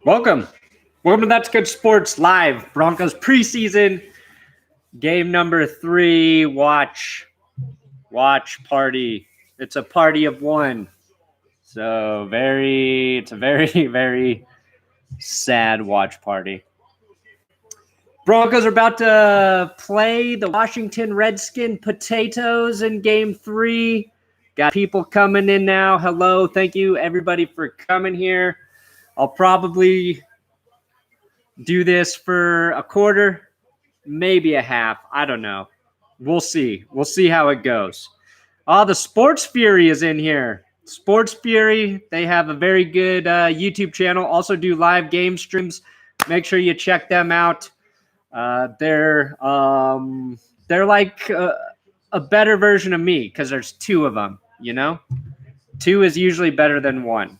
Welcome to That's Good Sports Live. Broncos preseason game number 3. Watch party. It's a party of one. So it's a very, very sad watch party. Broncos are about to play the Washington Redskins Potatoes in game 3. Got people coming in now. Hello. Thank you, everybody, for coming here. I'll probably do this for a quarter, maybe a half. I don't know. We'll see. We'll see how it goes. The Sports Fury is in here. Sports Fury, they have a very good YouTube channel. Also do live game streams. Make sure you check them out. They're like a better version of me because there's 2 of them, you know? 2 is usually better than 1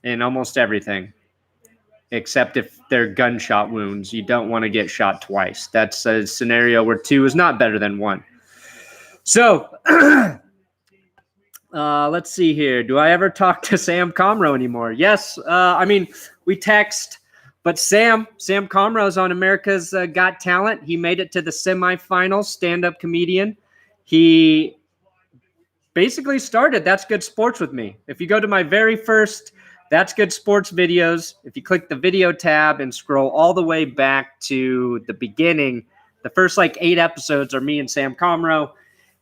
in almost everything, except if they're gunshot wounds. You don't want to get shot twice. That's a scenario where 2 is not better than 1. So let's see here. Do I ever talk to Sam Comroe anymore? Yes. I mean, we text, but Sam Comroe is on America's Got Talent. He made it to the semifinals, stand-up comedian. He basically started That's Good Sports with me. If you go to my very first That's Good Sports videos, if you click the video tab and scroll all the way back to the beginning, the first 8 episodes are me and Sam Comroe.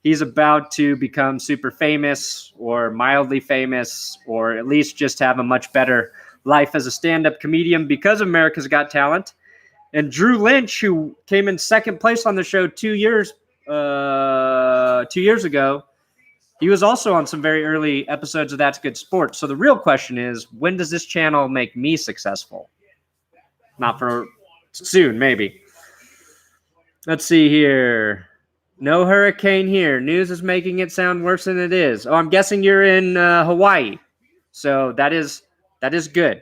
He's about to become super famous or mildly famous, or at least just have a much better life as a stand-up comedian because of America's Got Talent. And Drew Lynch, who came in second place on the show 2 years ago, he was also on some very early episodes of That's Good Sports. So the real question is, when does this channel make me successful? Not for soon, maybe. Let's see here. No hurricane here. News is making it sound worse than it is. Oh, I'm guessing you're in Hawaii. So that is good.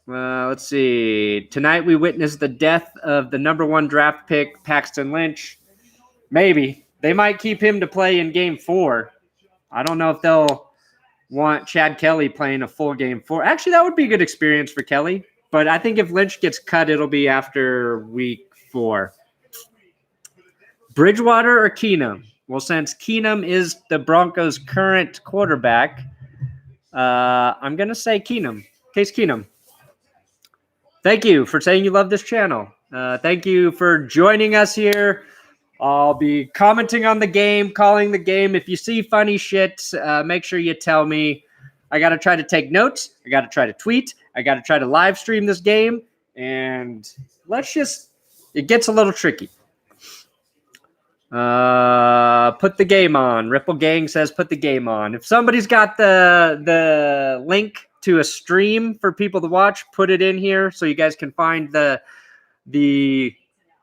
Let's see. Tonight we witnessed the death of the number 1 draft pick, Paxton Lynch. Maybe. They might keep him to play in game 4. I don't know if they'll want Chad Kelly playing a full game 4. Actually, that would be a good experience for Kelly. But I think if Lynch gets cut, it'll be after week 4. Bridgewater or Keenum? Well, since Keenum is the Broncos' current quarterback, I'm going to say Keenum. Case Keenum. Thank you for saying you love this channel. Thank you for joining us here. I'll be commenting on the game, calling the game. If you see funny shit, make sure you tell me. I got to try to take notes. I got to try to tweet. I got to try to live stream this game. And it gets a little tricky. Put the game on. Ripple Gang says put the game on. If somebody's got the link to a stream for people to watch, put it in here so you guys can find the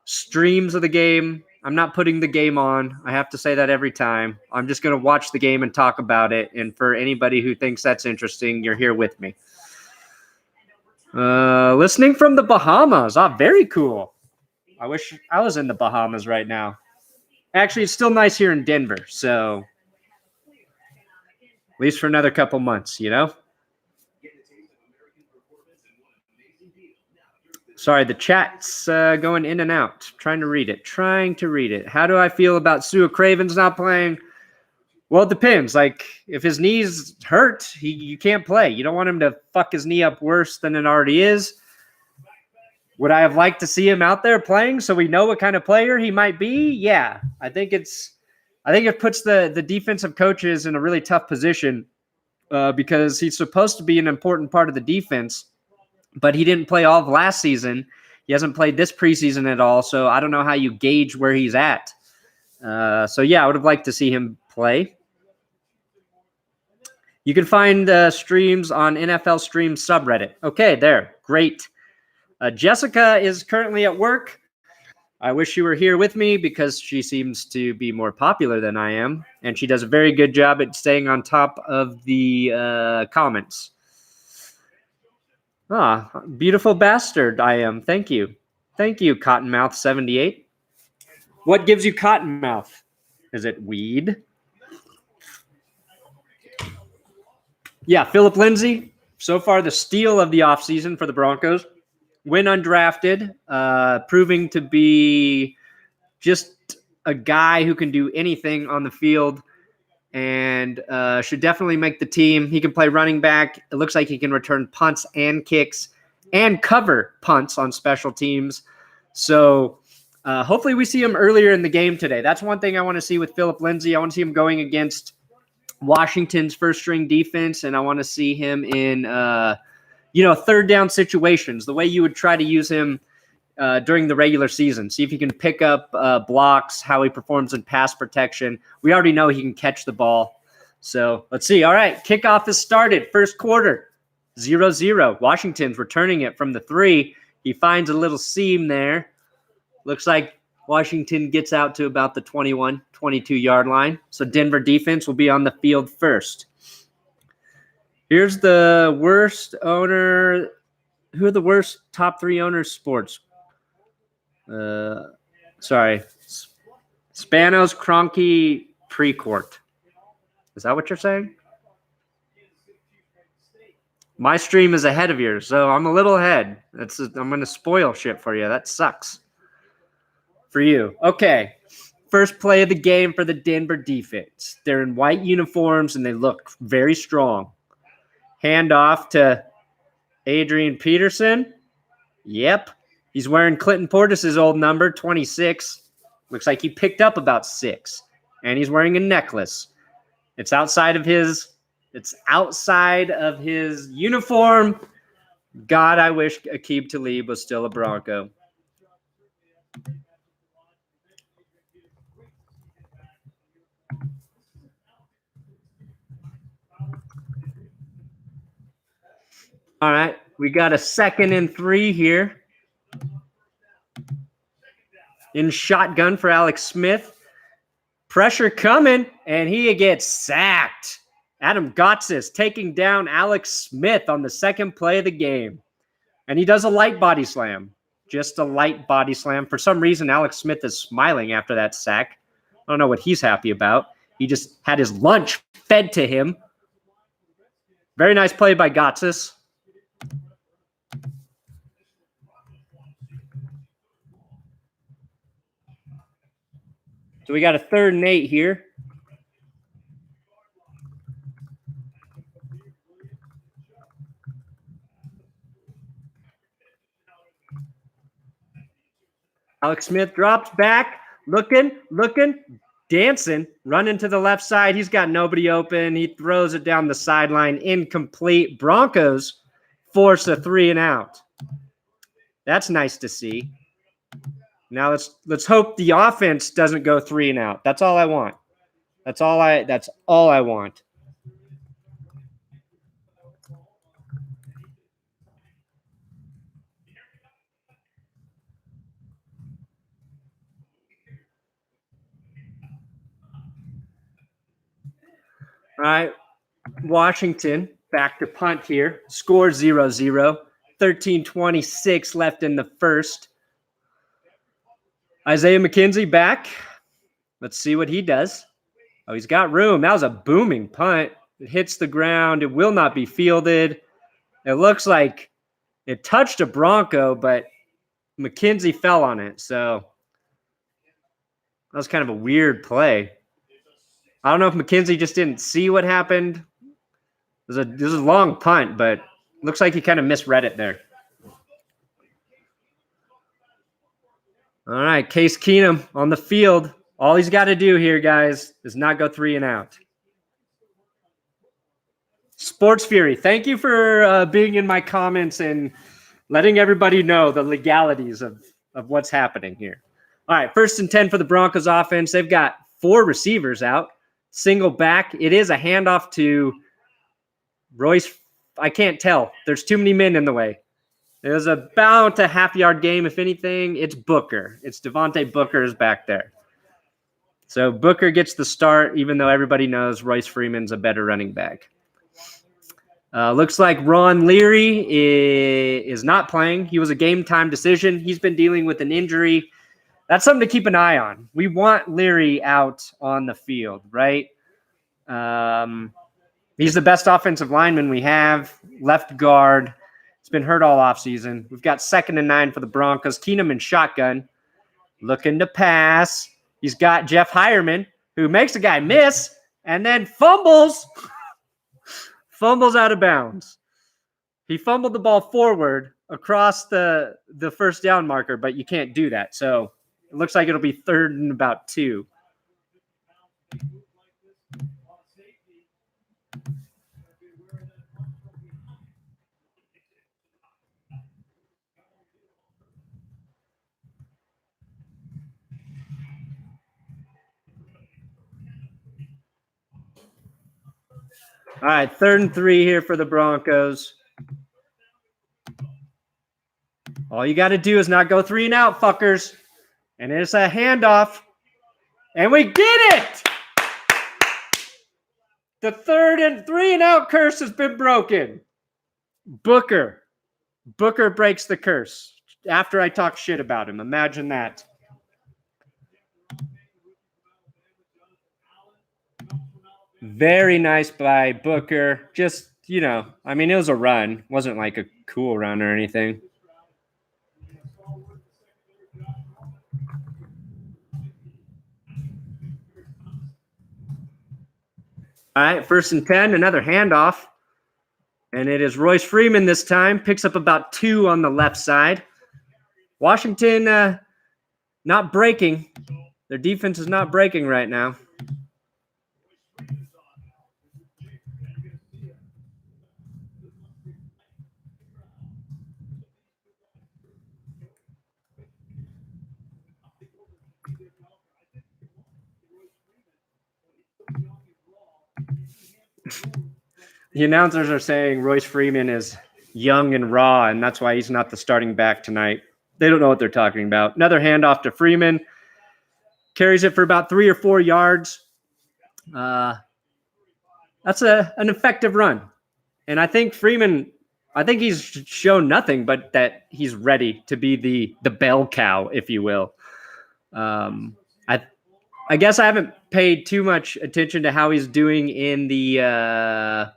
streams of the game. I'm not putting the game on. I have to say that every time. I'm just going to watch the game and talk about it. And for anybody who thinks that's interesting, you're here with me. Listening from the Bahamas. Very cool. I wish I was in the Bahamas right now. Actually, it's still nice here in Denver, so at least for another couple months, you know? Sorry, the chat's going in and out. Trying to read it. How do I feel about Su'a Cravens not playing? Well, it depends. If his knee's hurt, you can't play. You don't want him to fuck his knee up worse than it already is. Would I have liked to see him out there playing so we know what kind of player he might be? Yeah. I think it puts the defensive coaches in a really tough position because he's supposed to be an important part of the defense, but he didn't play all of last season. He hasn't played this preseason at all, so I don't know how you gauge where he's at. So, yeah, I would have liked to see him play. You can find streams on NFL Streams subreddit. Okay, there. Great. Jessica is currently at work. I wish you were here with me because she seems to be more popular than I am, and she does a very good job at staying on top of the comments. Beautiful bastard I am. Thank you. Thank you, Cottonmouth78. What gives you cottonmouth? Is it weed? Yeah, Phillip Lindsay, so far the steal of the offseason for the Broncos. Went undrafted, proving to be just a guy who can do anything on the field and should definitely make the team. He can play running back. It looks like he can return punts and kicks and cover punts on special teams. So hopefully we see him earlier in the game today. That's one thing I want to see with Phillip Lindsay. I want to see him going against Washington's first-string defense, and I want to see him in third down situations, the way you would try to use him during the regular season. See if he can pick up blocks, how he performs in pass protection. We already know he can catch the ball. So let's see. All right, kickoff has started. First quarter, 0-0. Washington's returning it from the 3. He finds a little seam there. Looks like Washington gets out to about the 21, 22-yard line. So Denver defense will be on the field first. Here's the worst owner. Who are the worst top 3 owners sports? Spanos, Kroenke, Precourt. Is that what you're saying? My stream is ahead of yours, so I'm a little ahead. I'm going to spoil shit for you. That sucks for you. Okay, first play of the game for the Denver defense. They're in white uniforms, and they look very strong. Hand off to Adrian Peterson. Yep. He's wearing Clinton Portis' old number, 26. Looks like he picked up about 6. And he's wearing a necklace. It's outside of his uniform. God, I wish Aqib Talib was still a Bronco. All right, we got a 2nd and 3 here. In shotgun for Alex Smith. Pressure coming, and he gets sacked. Adam Gotsis taking down Alex Smith on the 2nd play of the game. And he does a light body slam. Just a light body slam. For some reason, Alex Smith is smiling after that sack. I don't know what he's happy about. He just had his lunch fed to him. Very nice play by Gotsis. So we got a 3rd and 8 here. Alex Smith drops back, looking, dancing, running to the left side. He's got nobody open. He throws it down the sideline, incomplete. Broncos force a 3 and out. That's nice to see. Now let's hope the offense doesn't go 3 and out. That's all I want. That's all I want. All right. Washington back to punt here. Score 0-0. 13:26 left in the first. Isaiah McKenzie back. Let's see what he does. Oh, he's got room. That was a booming punt. It hits the ground. It will not be fielded. It looks like it touched a Bronco, but McKenzie fell on it. So that was kind of a weird play. I don't know if McKenzie just didn't see what happened. This is a long punt, but looks like he kind of misread it there. All right, Case Keenum on the field. All he's got to do here, guys, is not go 3 and out. Sports Fury, thank you for being in my comments and letting everybody know the legalities of what's happening here. All right, 1st and 10 for the Broncos offense. They've got 4 receivers out. Single back. It is a handoff to Royce. I can't tell. There's too many men in the way. It was about a half-yard game. If anything, it's Booker. It's Devontae Booker is back there. So Booker gets the start, even though everybody knows Royce Freeman's a better running back. Looks like Ron Leary is not playing. He was a game-time decision. He's been dealing with an injury. That's something to keep an eye on. We want Leary out on the field, right? He's the best offensive lineman we have. Left guard. He's been hurt all offseason. We've got 2nd and 9 for the Broncos. Keenum in shotgun. Looking to pass. He's got Jeff Hireman, who makes a guy miss and then fumbles. Fumbles out of bounds. He fumbled the ball forward across the first down marker, but you can't do that. So it looks like it'll be 3rd and about 2. All right, 3rd and 3 here for the Broncos. All you got to do is not go 3 and out, fuckers. And it's a handoff. And we did it! The 3rd and 3 and out curse has been broken. Booker breaks the curse after I talk shit about him. Imagine that. Very nice by Booker. Just, it was a run. Wasn't like a cool run or anything. All right, 1st and 10, another handoff. And it is Royce Freeman this time. Picks up about 2 on the left side. Washington not breaking. Their defense is not breaking right now. The announcers are saying Royce Freeman is young and raw, and that's why he's not the starting back tonight. They don't know what they're talking about. Another handoff to Freeman. Carries it for about 3 or 4 yards. That's an effective run. And I think Freeman, he's shown nothing but that he's ready to be the bell cow, if you will. I guess I haven't paid too much attention to how he's doing in the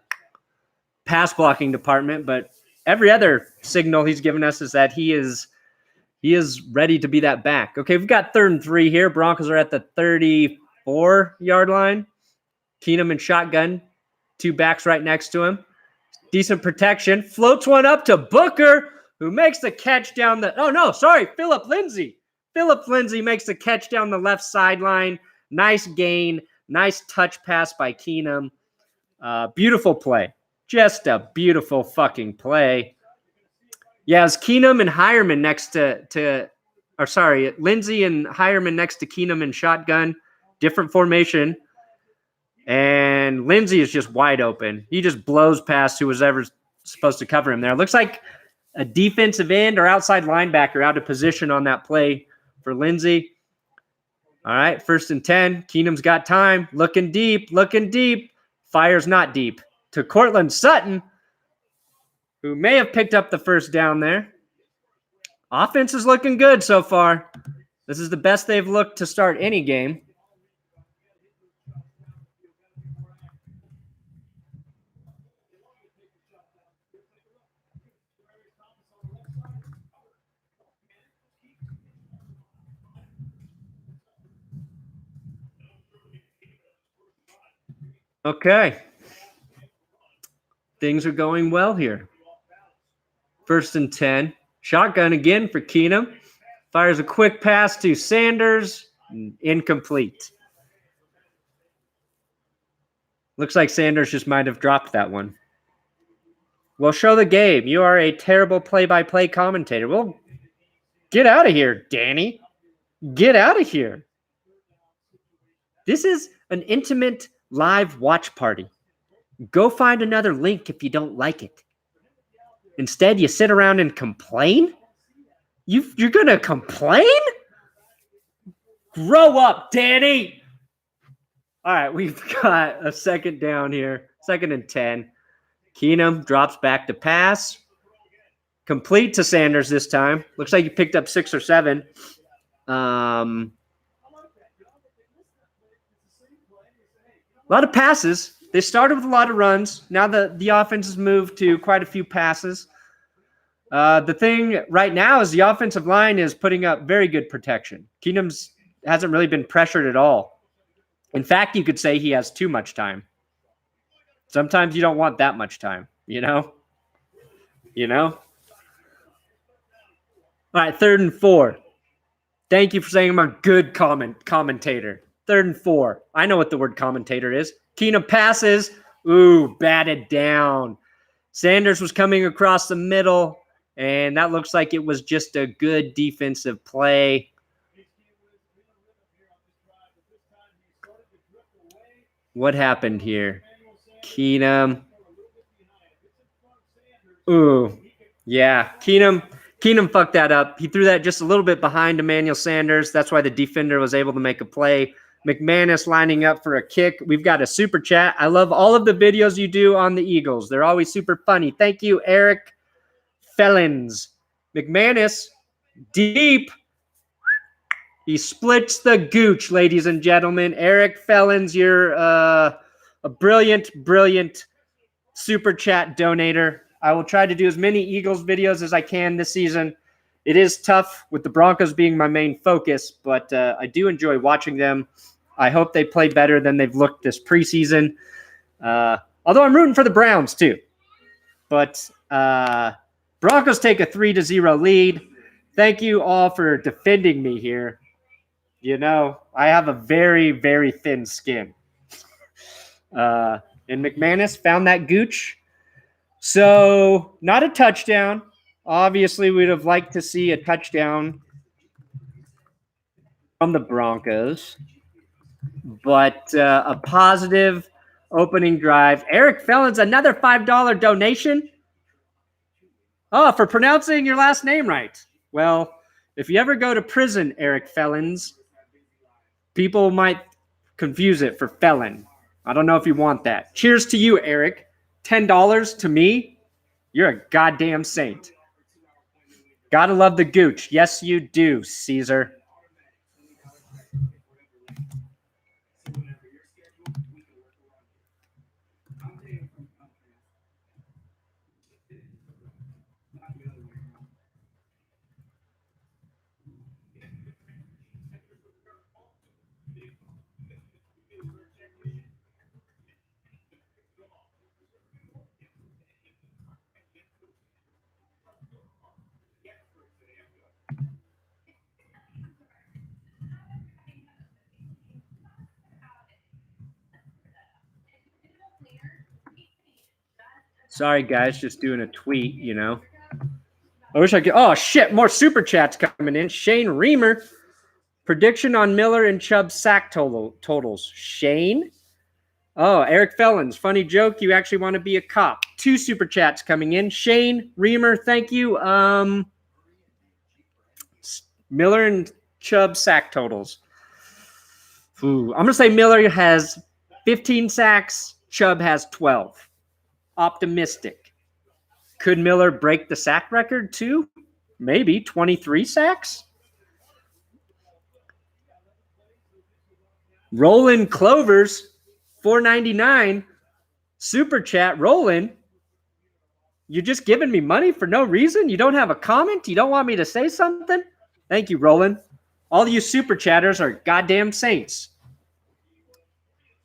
pass blocking department, but every other signal he's given us is that he is ready to be that back. Okay, we've got 3rd and 3 here. Broncos are at the 34-yard line. Keenum and shotgun. 2 backs right next to him. Decent protection. Floats one up to Booker, who makes the catch down the... Oh, no, sorry, Phillip Lindsay. Phillip Lindsay makes the catch down the left sideline. Nice gain. Nice touch pass by Keenum. Beautiful play. Just a beautiful fucking play. Yeah, it's Keenum and Hireman next Lindsay and Hireman next to Keenum and shotgun. Different formation. And Lindsay is just wide open. He just blows past who was ever supposed to cover him there. Looks like a defensive end or outside linebacker out of position on that play for Lindsay. All right, 1st and 10. Keenum's got time. Looking deep. Fires not deep to Cortland Sutton, who may have picked up the first down there. Offense is looking good so far. This is the best they've looked to start any game. Okay. Things are going well here. 1st and 10. Shotgun again for Keenum. Fires a quick pass to Sanders. Incomplete. Looks like Sanders just might have dropped that one. Well, show the game. You are a terrible play-by-play commentator. Well, get out of here, Danny. Get out of here. This is an intimate live watch party. Go find another link if you don't like it. Instead, you sit around and complain? You're going to complain? Grow up, Danny. All right, we've got a 2nd down here. 2nd and 10. Keenum drops back to pass. Complete to Sanders this time. Looks like he picked up 6 or 7. A lot of passes. They started with a lot of runs. Now the offense has moved to quite a few passes. The thing right now is the offensive line is putting up very good protection. Keenum's hasn't really been pressured at all. In fact, you could say he has too much time. Sometimes you don't want that much time, you know? All right, 3rd and 4. Thank you for saying I'm a good commentator. 3rd and 4. I know what the word commentator is. Keenum passes. Ooh, batted down. Sanders was coming across the middle, and that looks like it was just a good defensive play. What happened here? Keenum. Ooh, yeah. Keenum fucked that up. He threw that just a little bit behind Emmanuel Sanders. That's why the defender was able to make a play. McManus lining up for a kick. We've got a super chat. I love all of the videos you do on the Eagles. They're always super funny. Thank you, Eric Felons. McManus, deep. He splits the gooch, ladies and gentlemen. Eric Felons, you're a brilliant super chat donator. I will try to do as many Eagles videos as I can this season. It is tough with the Broncos being my main focus, but I do enjoy watching them. I hope they play better than they've looked this preseason. Although I'm rooting for the Browns too. But Broncos take a 3-0 lead. Thank you all for defending me here. I have a very, very thin skin. And McManus found that gooch. So, not a touchdown. Obviously, we'd have liked to see a touchdown from the Broncos. But a positive opening drive. Eric Felons, another $5 donation. Oh, for pronouncing your last name right. Well, if you ever go to prison, Eric Felons, people might confuse it for felon. I don't know if you want that. Cheers to you, Eric. $10 to me? You're a goddamn saint. Gotta love the gooch. Yes, you do, Caesar. Sorry, guys, just doing a tweet, I wish I could. Oh, shit, more super chats coming in. Shane Reamer, prediction on Miller and Chubb's sack totals. Shane? Oh, Eric Felons, funny joke. You actually want to be a cop. 2 super chats coming in. Shane Reamer, thank you. Miller and Chubb sack totals. Ooh, I'm going to say Miller has 15 sacks. Chubb has 12. Optimistic. Could Miller break the sack record too? Maybe 23 sacks. Roland Clovers, $4.99 super chat. Roland, you're just giving me money for no reason? You don't have a comment? You don't want me to say something? Thank you, Roland. All you super chatters are goddamn saints.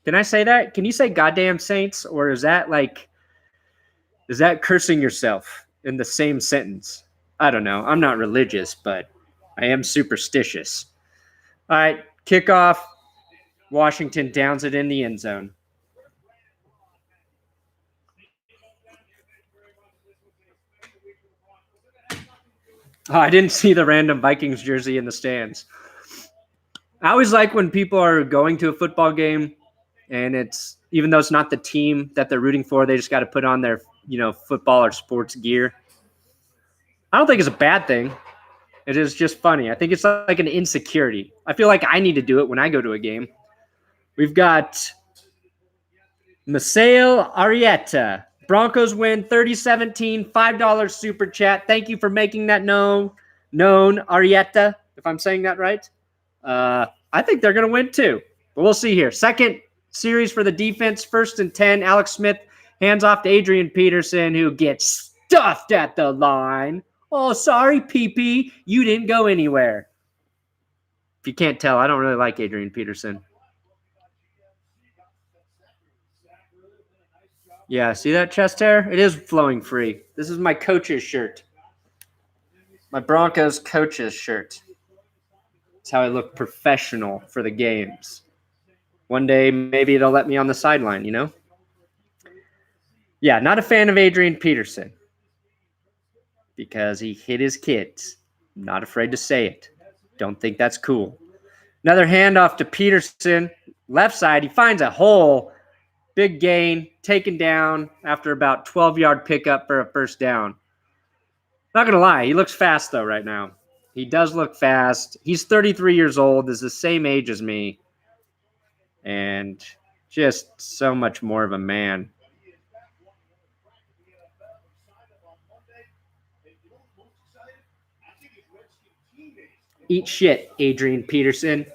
Can I say that? Can you say goddamn saints? Or is that cursing yourself in the same sentence? I don't know. I'm not religious, but I am superstitious. All right, kickoff. Washington downs it in the end zone. Oh, I didn't see the random Vikings jersey in the stands. I always like when people are going to a football game and it's, even though it's not the team that they're rooting for, they just got to put on their, football or sports gear. I don't think it's a bad thing. It is just funny. I think it's like an insecurity. I feel like I need to do it when I go to a game. We've got Misael Arrieta. Broncos win 30-17, $5 super chat. Thank you for making that known, Arrieta, if I'm saying that right. I think they're going to win too. But we'll see here. Second series for the defense. 1st and 10. Alex Smith hands off to Adrian Peterson, who gets stuffed at the line. Oh, sorry, PP. You didn't go anywhere. If you can't tell, I don't really like Adrian Peterson. Yeah, see that chest hair? It is flowing free. This is my coach's shirt. My Broncos coach's shirt. It's how I look professional for the games. One day, maybe they'll let me on the sideline, you know? Yeah, not a fan of Adrian Peterson because he hit his kids. Not afraid to say it. Don't think that's cool. Another handoff to Peterson. Left side, he finds a hole. Big gain, taken down after about 12-yard pickup for a first down. Not going to lie, he looks fast, though, right now. He does look fast. He's 33 years old, is the same age as me, and just so much more of a man. Eat shit, Adrian Peterson.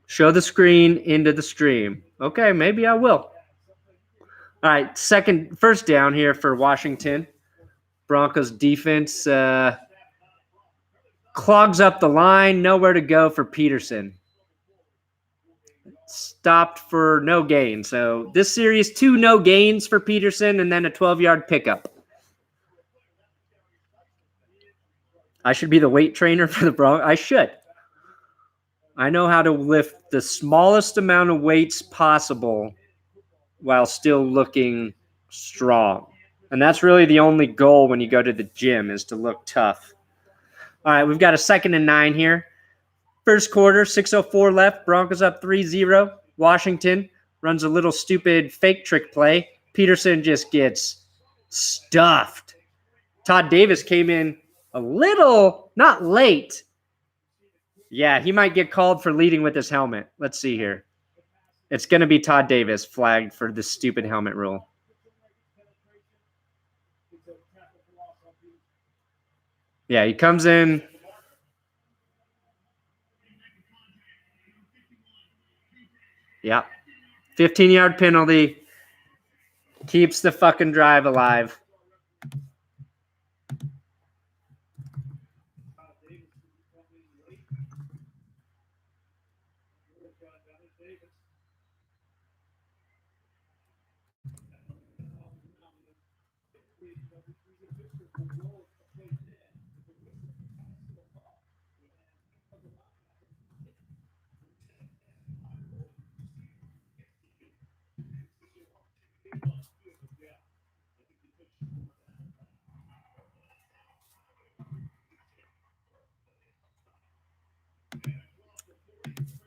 Show the screen into the stream. Okay, maybe I will. All right, first down here for Washington. Broncos defense clogs up the line. Nowhere to go for Peterson. Stopped for no gain. So this series, 2 no gains for Peterson and then a 12-yard pickup. I should be the weight trainer for the Broncos. I should. I know how to lift the smallest amount of weights possible while still looking strong. And that's really the only goal when you go to the gym, is to look tough. All right, we've got a 2nd and 9 here. First quarter, 6:04 left. Broncos up 3-0. Washington runs a little stupid fake trick play. Peterson just gets stuffed. Todd Davis came in a little, not late. Yeah, he might get called for leading with his helmet. Let's see here. It's going to be Todd Davis flagged for this stupid helmet rule. Yeah, he comes in. Yeah. 15-yard penalty. Keeps the fucking drive alive.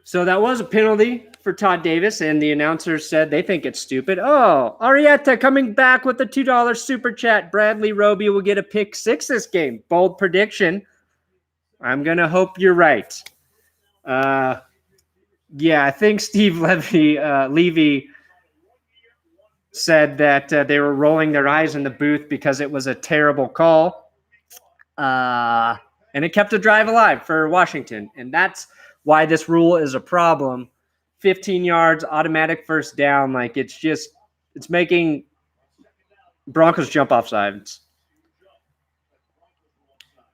So that was a penalty for Todd Davis, and the announcers said they think it's stupid. Oh, Arietta coming back with the $2 super chat. Bradley Roby will get a pick 6 this game. Bold prediction. I'm going to hope you're right. Yeah, I think Steve Levy said that they were rolling their eyes in the booth because it was a terrible call. And it kept a drive alive for Washington. And that's why this rule is a problem. 15 yards, automatic first down. Like, it's making Broncos jump off sides.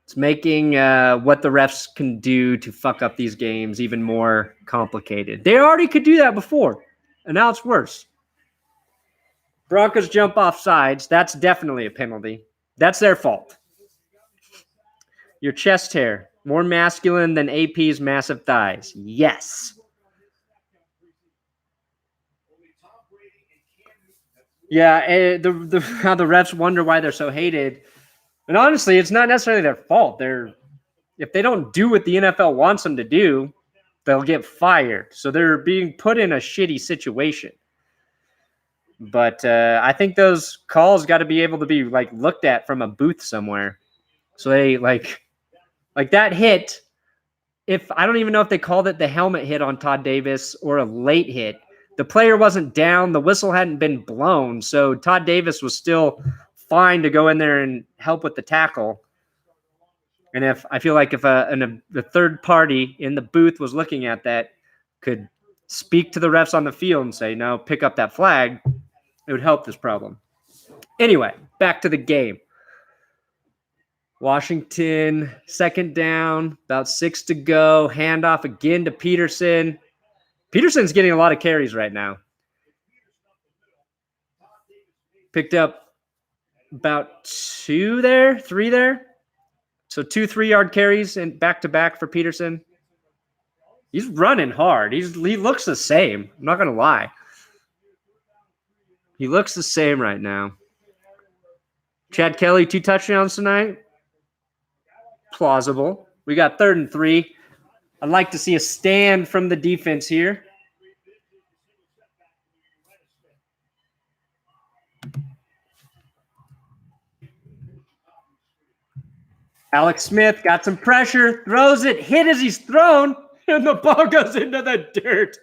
It's making what the refs can do to fuck up these games even more complicated. They already could do that before, and now it's worse. Broncos jump off sides. That's definitely a penalty. That's their fault. Your chest hair, more masculine than AP's massive thighs. Yes. Yeah, how the refs wonder why they're so hated. And honestly, it's not necessarily their fault. If they don't do what the NFL wants them to do, they'll get fired. So they're being put in a shitty situation. But I think those calls got to be able to be looked at from a booth somewhere. So they like that hit. If I don't even know if they called it the helmet hit on Todd Davis or a late hit. The player wasn't down. The whistle hadn't been blown. So Todd Davis was still fine to go in there and help with the tackle. And if the third party in the booth was looking at that, could speak to the refs on the field and say, no, pick up that flag, it would help this problem. Anyway, back to the game. Washington, second down, about 6 to go. Handoff again to Peterson. Peterson's getting a lot of carries right now. Picked up about 3 there. So 2 3-yard carries and back-to-back for Peterson. He's running hard. He looks the same. I'm not going to lie. He looks the same right now. Chad Kelly, 2 touchdowns tonight. Plausible. We got 3rd and 3. I'd like to see a stand from the defense here. Alex Smith got some pressure, throws it, hit as he's thrown, and the ball goes into the dirt.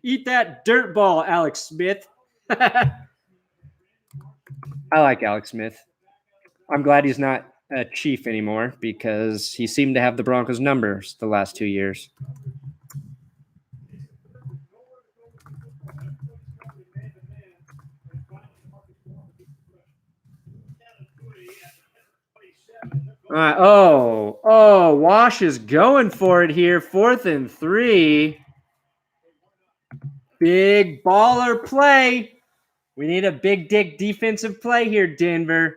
Eat that dirt ball, Alex Smith. I like Alex Smith. I'm glad he's not a Chief anymore because he seemed to have the Broncos numbers the last 2 years. All right. Oh, Wash is going for it here. 4th and 3. Big baller play. We need a big dick defensive play here, Denver.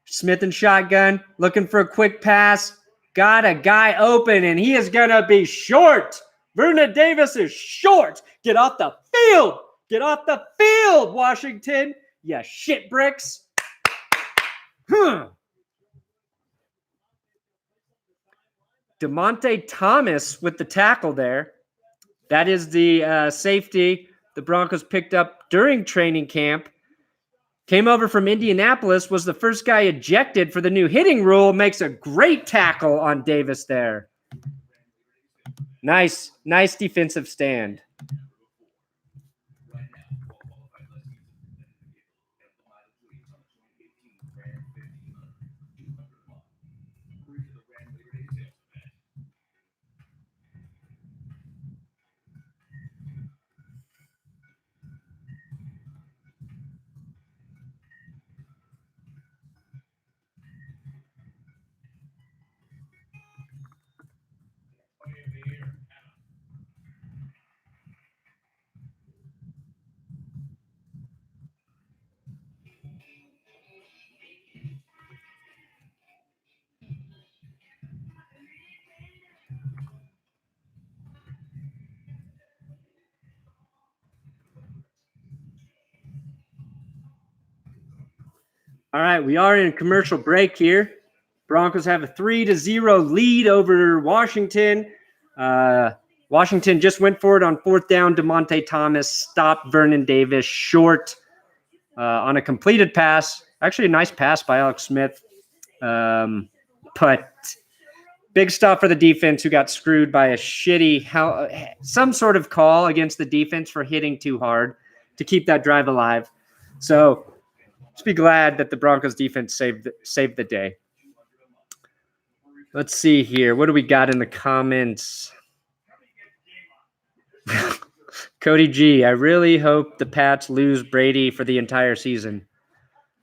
Smith and shotgun, looking for a quick pass. Got a guy open, and he is going to be short. Vernon Davis is short. Get off the field. Get off the field, Washington. You shit bricks. Demaryius Thomas with the tackle there. That is the safety the Broncos picked up during training camp. Came over from Indianapolis, was the first guy ejected for the new hitting rule. Makes a great tackle on Davis there. Nice defensive stand. All right, we are in a commercial break here. Broncos have a 3-0 lead over Washington. Washington just went for it on 4th down. Demaryius Thomas stopped Vernon Davis short on a completed pass. Actually, a nice pass by Alex Smith. But big stop for the defense, who got screwed by a some sort of call against the defense for hitting too hard to keep that drive alive. So just be glad that the Broncos defense saved the day. Let's see here. What do we got in the comments? Cody G, I really hope the Pats lose Brady for the entire season.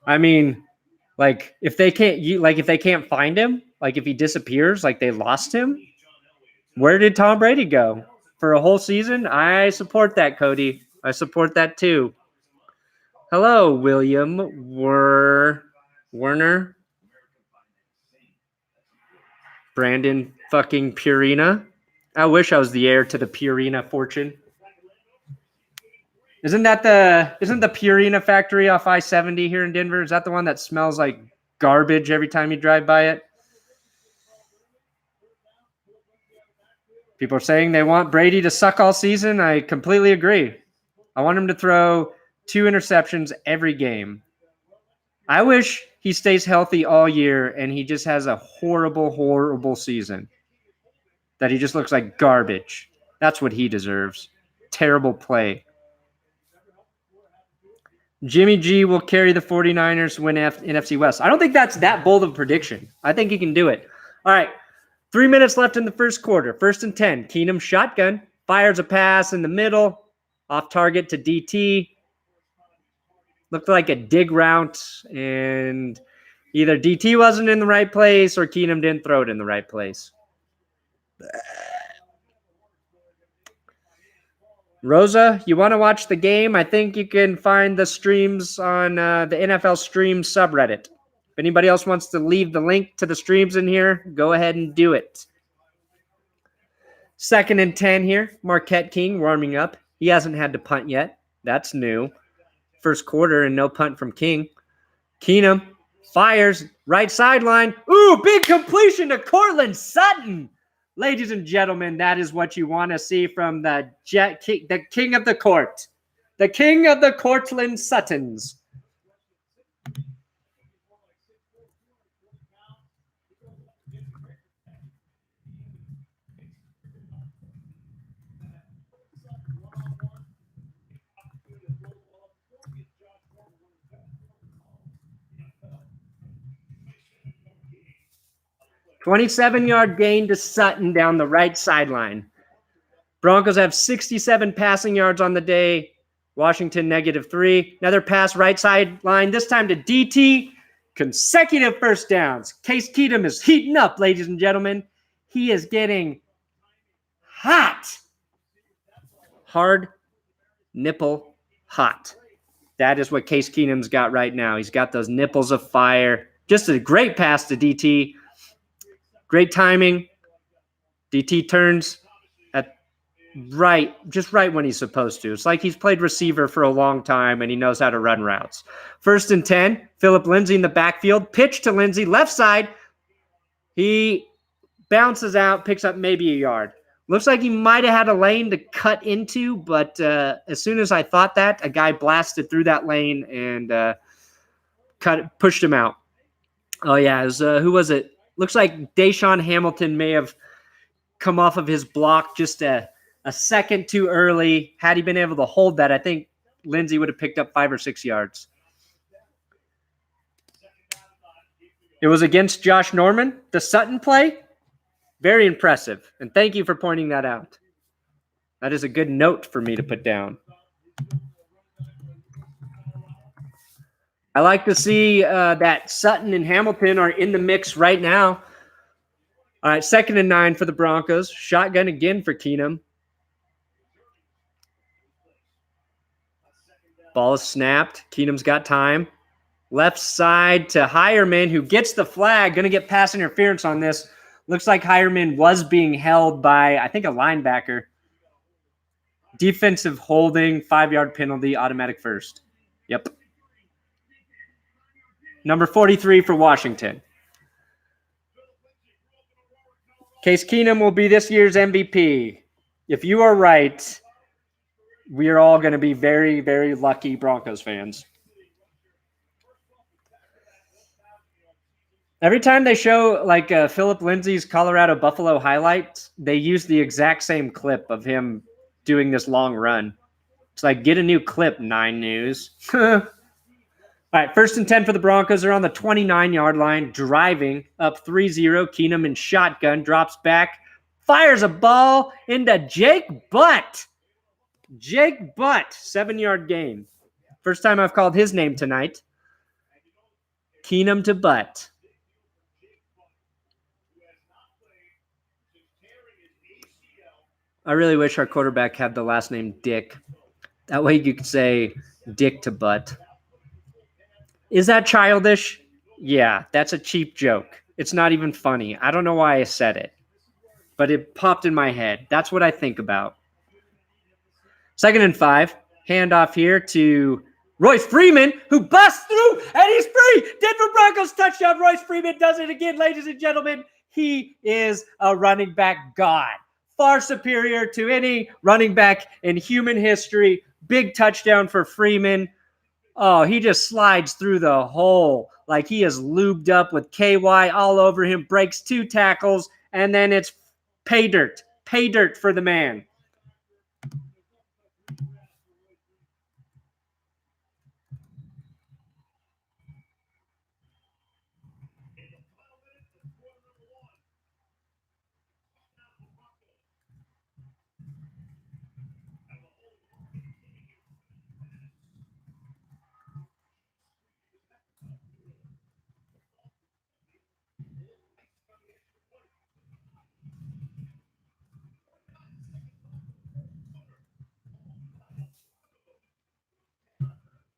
I mean, if they can't find him, if he disappears, they lost him, where did Tom Brady go for a whole season? I support that, Cody. I support that too. Hello, William Werner. Brandon fucking Perine. I wish I was the heir to the Perine fortune. Isn't the Perine factory off I-70 here in Denver? Is that the one that smells like garbage every time you drive by it? People are saying they want Brady to suck all season. I completely agree. I want him to throw 2 interceptions every game. I wish he stays healthy all year and he just has a horrible, horrible season. That he just looks like garbage. That's what he deserves. Terrible play. Jimmy G will carry the 49ers to win NFC West. I don't think that's that bold of a prediction. I think he can do it. All right. 3 minutes left in the first quarter. 1st and 10. Keenum shotgun. Fires a pass in the middle, off target to DT. Looked like a dig route, and either DT wasn't in the right place or Keenum didn't throw it in the right place. Rosa, you want to watch the game? I think you can find the streams on the NFL Streams subreddit. If anybody else wants to leave the link to the streams in here, go ahead and do it. 2nd and 10 here. Marquette King warming up. He hasn't had to punt yet. That's new. First quarter and no punt from King. Keenum fires right sideline. Ooh, big completion to Cortland Sutton. Ladies and gentlemen, that is what you want to see from the king of the court. The king of the Cortland Suttons. $27-yard gain to Sutton down the right sideline. Broncos have 67 passing yards on the day. Washington -3. Another pass right sideline, this time to DT. Consecutive first downs. Case Keenum is heating up, ladies and gentlemen. He is getting hot. Hard nipple hot. That is what Case Keenum's got right now. He's got those nipples of fire. Just a great pass to DT. Great timing. DT turns at just right when he's supposed to. It's like he's played receiver for a long time and he knows how to run routes. 1st and 10. Philip Lindsay in the backfield. Pitch to Lindsay, left side. He bounces out, picks up maybe a yard. Looks like he might have had a lane to cut into, but as soon as I thought that, a guy blasted through that lane and pushed him out. Oh, yeah. It was, who was it? Looks like Deshaun Hamilton may have come off of his block just a second too early. Had he been able to hold that, I think Lindsay would have picked up 5 or 6 yards. It was against Josh Norman, the Sutton play. Very impressive, and thank you for pointing that out. That is a good note for me to put down. I like to see that Sutton and Hamilton are in the mix right now. All right, 2nd and 9 for the Broncos. Shotgun again for Keenum. Ball is snapped. Keenum's got time. Left side to Hireman, who gets the flag. Going to get pass interference on this. Looks like Hireman was being held by, I think, a linebacker. Defensive holding, 5-yard penalty, automatic first. Yep. Number 43 for Washington. Case Keenum will be this year's MVP. If you are right, we are all going to be very, very lucky Broncos fans. Every time they show like Philip Lindsay's Colorado Buffalo highlights, they use the exact same clip of him doing this long run. It's like, get a new clip, 9 News. All right, 1st and 10 for the Broncos. They're on the 29-yard line, driving up 3-0. Keenum in shotgun, drops back, fires a ball into Jake Butt. Jake Butt, 7-yard gain. First time I've called his name tonight. Keenum to Butt. I really wish our quarterback had the last name Dick. That way you could say Dick to Butt. Is that childish? Yeah, that's a cheap joke. It's not even funny. I don't know why I said it, but it popped in my head. That's what I think about. 2nd and 5. Handoff here to Royce Freeman, who busts through, and he's free. Denver Broncos touchdown. Royce Freeman does it again, ladies and gentlemen. He is a running back god. Far superior to any running back in human history. Big touchdown for Freeman. Oh, he just slides through the hole like he is lubed up with KY all over him, breaks 2 tackles, and then it's pay dirt. Pay dirt for the man.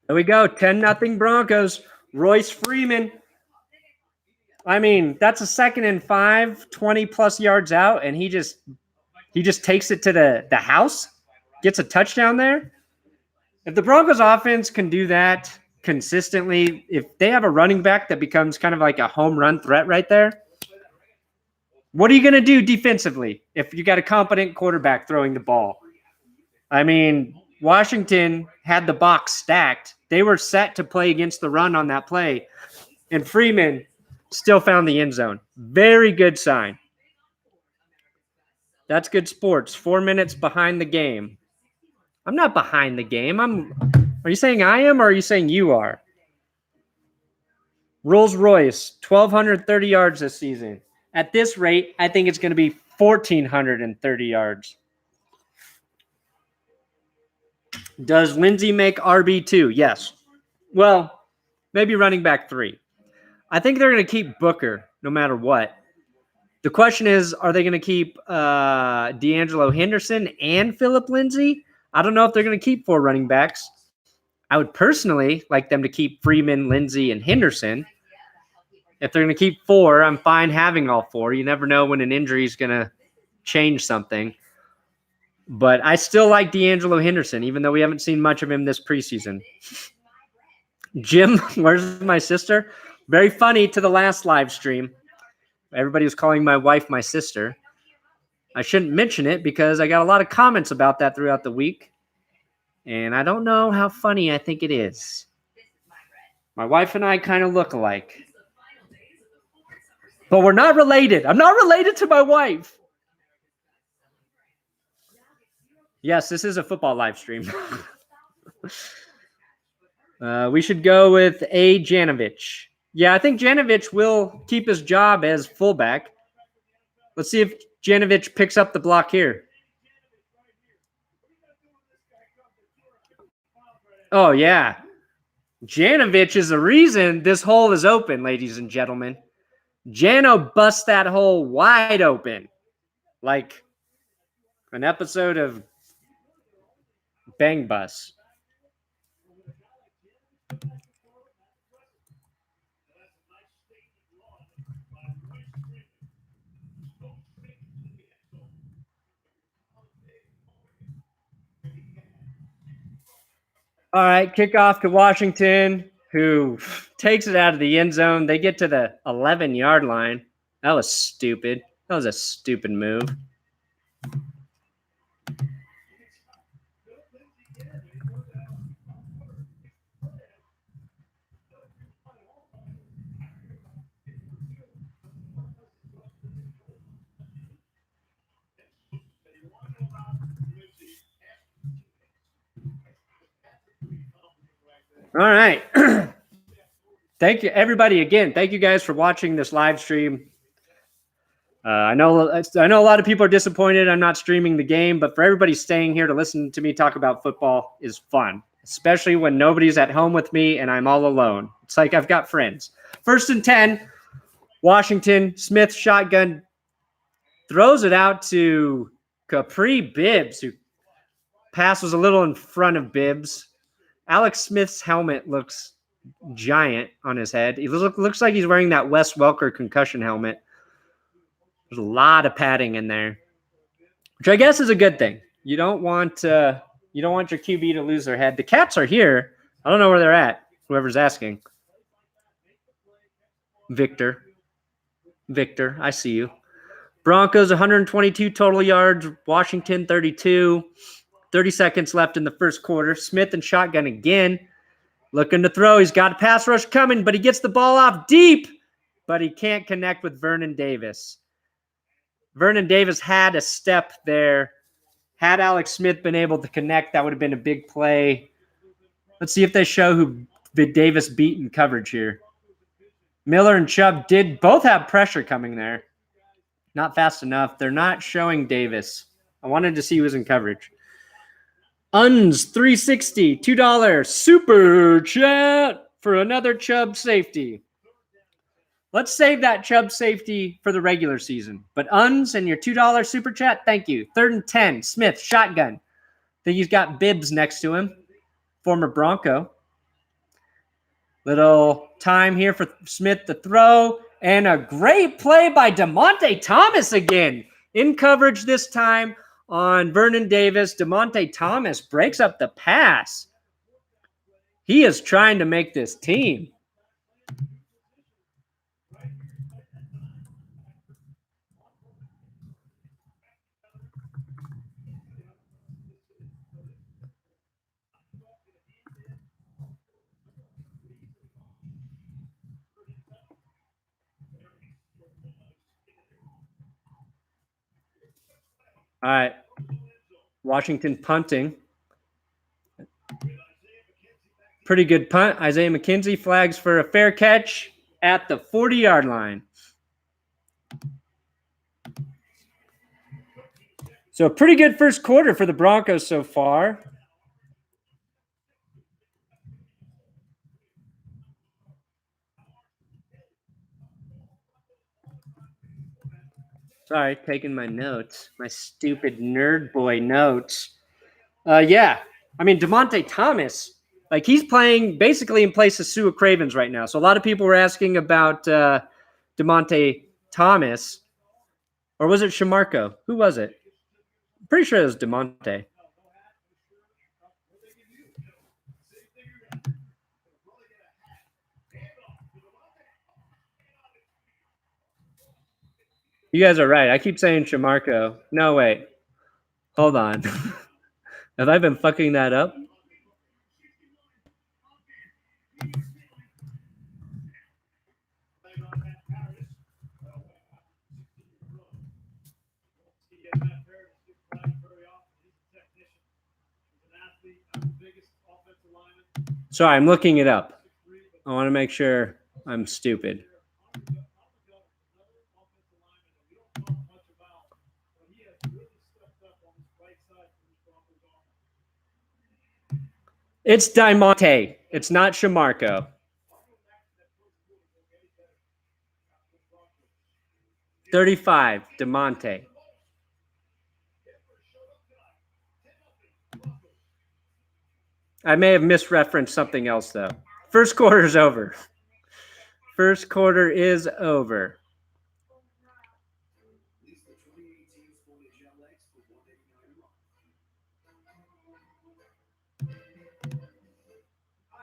There we go. 10-0 Broncos. Royce Freeman. I mean, that's a 2nd and 5, 20-plus yards out, and he just takes it to the house, gets a touchdown there. If the Broncos offense can do that consistently, if they have a running back that becomes kind of like a home run threat right there, what are you going to do defensively if you got a competent quarterback throwing the ball? I mean, Washington had the box stacked. They were set to play against the run on that play, and Freeman still found the end zone. Very good sign. That's good sports. 4 minutes behind the game. I'm not behind the game. Are you saying I am, or are you saying you are? Rolls-Royce, 1,230 yards this season. At this rate, I think it's going to be 1,430 yards. Does Lindsey make RB2? Yes. Well, maybe running back 3. I think they're going to keep Booker no matter what. The question is, are they going to keep D'Angelo Henderson and Phillip Lindsay? I don't know if they're going to keep 4 running backs. I would personally like them to keep Freeman, Lindsay, and Henderson. If they're going to keep 4, I'm fine having all 4. You never know when an injury is going to change something. But I still like D'Angelo Henderson, even though we haven't seen much of him this preseason. Jim, where's my sister? Very funny to the last live stream. Everybody was calling my wife my sister. I shouldn't mention it because I got a lot of comments about that throughout the week. And I don't know how funny I think it is. My wife and I kind of look alike. But we're not related. I'm not related to my wife. Yes, this is a football live stream. We should go with A. Janovich. Yeah, I think Janovich will keep his job as fullback. Let's see if Janovich picks up the block here. Oh, yeah. Janovich is the reason this hole is open, ladies and gentlemen. Jano busts that hole wide open. Like an episode of Bang Bus. All right, kickoff to Washington, who takes it out of the end zone. They get to the 11-yard line. That was stupid. That was a stupid move. All right. Thank you, everybody. Again, thank you guys for watching this live stream. I know a lot of people are disappointed I'm not streaming the game, but for everybody staying here to listen to me talk about football is fun, especially when nobody's at home with me and I'm all alone. It's like I've got friends. 1st and 10, Washington. Smith shotgun throws it out to Kapri Bibbs, who pass was a little in front of Bibbs. Alex Smith's helmet looks giant on his head. He looks like he's wearing that Wes Welker concussion helmet. There's a lot of padding in there, which I guess is a good thing. You don't want your QB to lose their head. The Cats are here. I don't know where they're at. Whoever's asking. Victor, I see you. Broncos 122 total yards. Washington 32. 30 seconds left in the first quarter. Smith and shotgun again. Looking to throw. He's got a pass rush coming, but he gets the ball off deep, but he can't connect with Vernon Davis. Vernon Davis had a step there. Had Alex Smith been able to connect, that would have been a big play. Let's see if they show who Davis beat in coverage here. Miller and Chubb did both have pressure coming there. Not fast enough. They're not showing Davis. I wanted to see who was in coverage. Uns 360, $2 super chat for another Chubb safety. Let's save that Chubb safety for the regular season. But Uns and your $2 super chat, thank you. 3rd and 10, Smith, shotgun. I think he's got Bibbs next to him, former Bronco. Little time here for Smith to throw. And a great play by Demaryius Thomas again. In coverage this time on Vernon Davis. Demaryius Thomas breaks up the pass. He is trying to make this team. All right. Washington punting. Pretty good punt. Isaiah McKenzie flags for a fair catch at the 40-yard line. So a pretty good first quarter for the Broncos so far. Sorry, taking my notes. My stupid nerd boy notes. Yeah. I mean, Demaryius Thomas, like he's playing basically in place of Su'a Cravens right now. So a lot of people were asking about Demaryius Thomas. Or was it Shamarko? Who was it? I'm pretty sure it was Demaryius. You guys are right. I keep saying Shamarko. No, wait. Hold on. Have I been fucking that up? Sorry, I'm looking it up. I want to make sure I'm stupid. It's Demaryius. It's not Shamarko. $35, Demaryius. I may have misreferenced something else, though. First quarter is over. First quarter is over.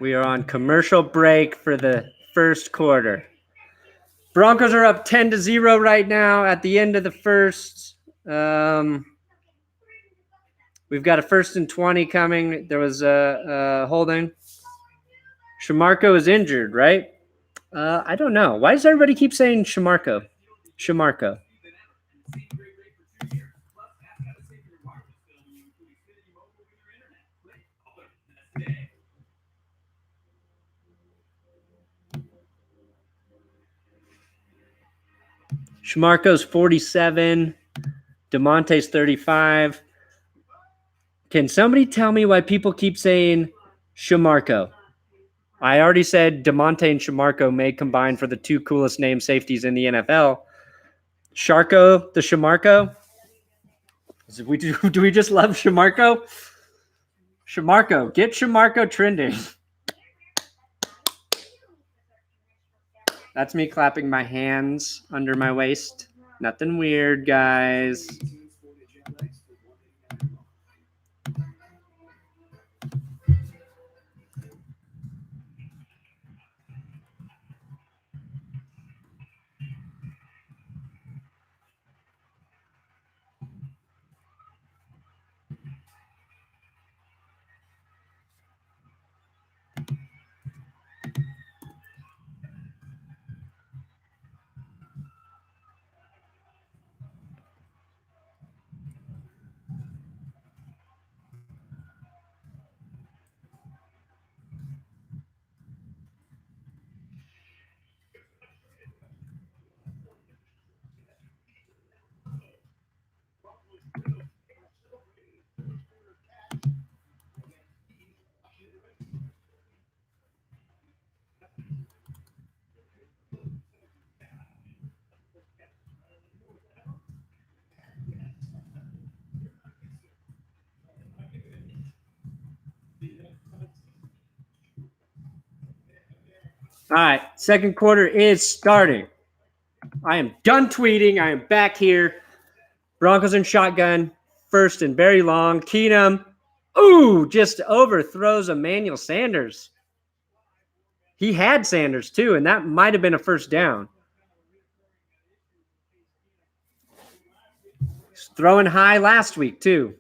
We are on commercial break for the first quarter. Broncos are up 10-0 right now at the end of the first. We've got a 1st and 20 coming. There was a holding. Shamarko is injured, right? I don't know. Why does everybody keep saying Shamarko? Shamarko. Shamarko's 47. Demaryius 35. Can somebody tell me why people keep saying Shamarko? I already said Demaryius and Shamarko may combine for the two coolest name safeties in the NFL. Sharko, the Shamarko? Do we just love Shamarko? Shamarko, get Shamarko trending. That's me clapping my hands under my waist. Nothing weird, guys. All right, second quarter is starting. I am done tweeting. I am back here. Broncos in shotgun, first and very long. Keenum, just overthrows Emmanuel Sanders. He had Sanders too, and that might have been a first down. He's throwing high last week too.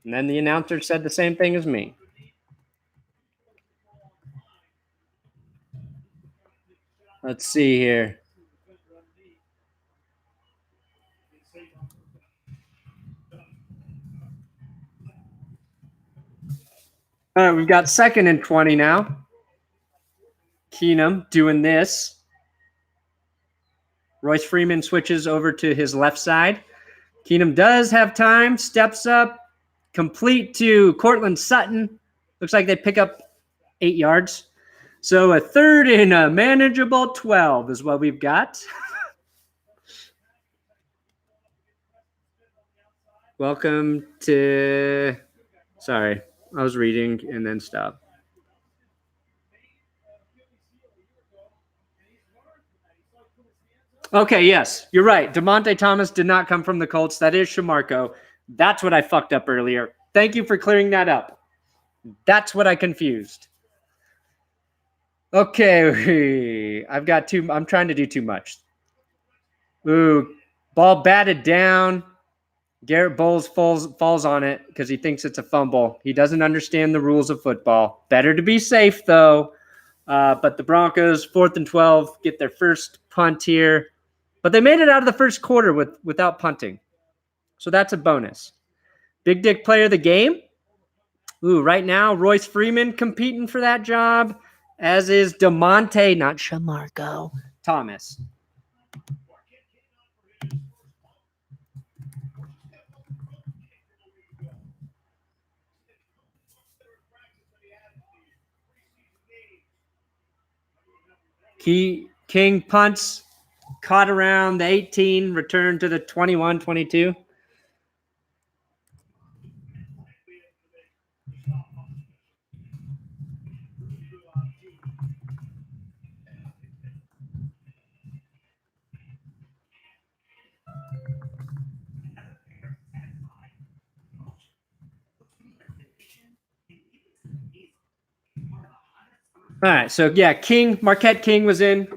And then the announcer said the same thing as me. Let's see here. All right, we've got 2nd and 20 now. Keenum doing this. Royce Freeman switches over to his left side. Keenum does have time, steps up, complete to Cortland Sutton. Looks like they pick up 8 yards. So a 3rd and a manageable 12 is what we've got. Welcome to... Sorry, I was reading and then stopped. Okay, yes, you're right. Demonte Thomas did not come from the Colts. That is Shamarko. That's what I fucked up earlier. Thank you for clearing that up. That's what I confused. Okay, I'm trying to do too much. Ball batted down. Garrett Bowles falls on it because he thinks it's a fumble. He doesn't understand the rules of football. Better to be safe, though. But the Broncos, 4th and 12, get their first punt here. But they made it out of the first quarter without punting. So that's a bonus. Big Dick player of the game. Right now, Royce Freeman competing for that job, as is DeMonte, not Shamarko, Thomas. King punts, caught around the 18, returned to the 21, 22. All right, so yeah, Marquette King was in.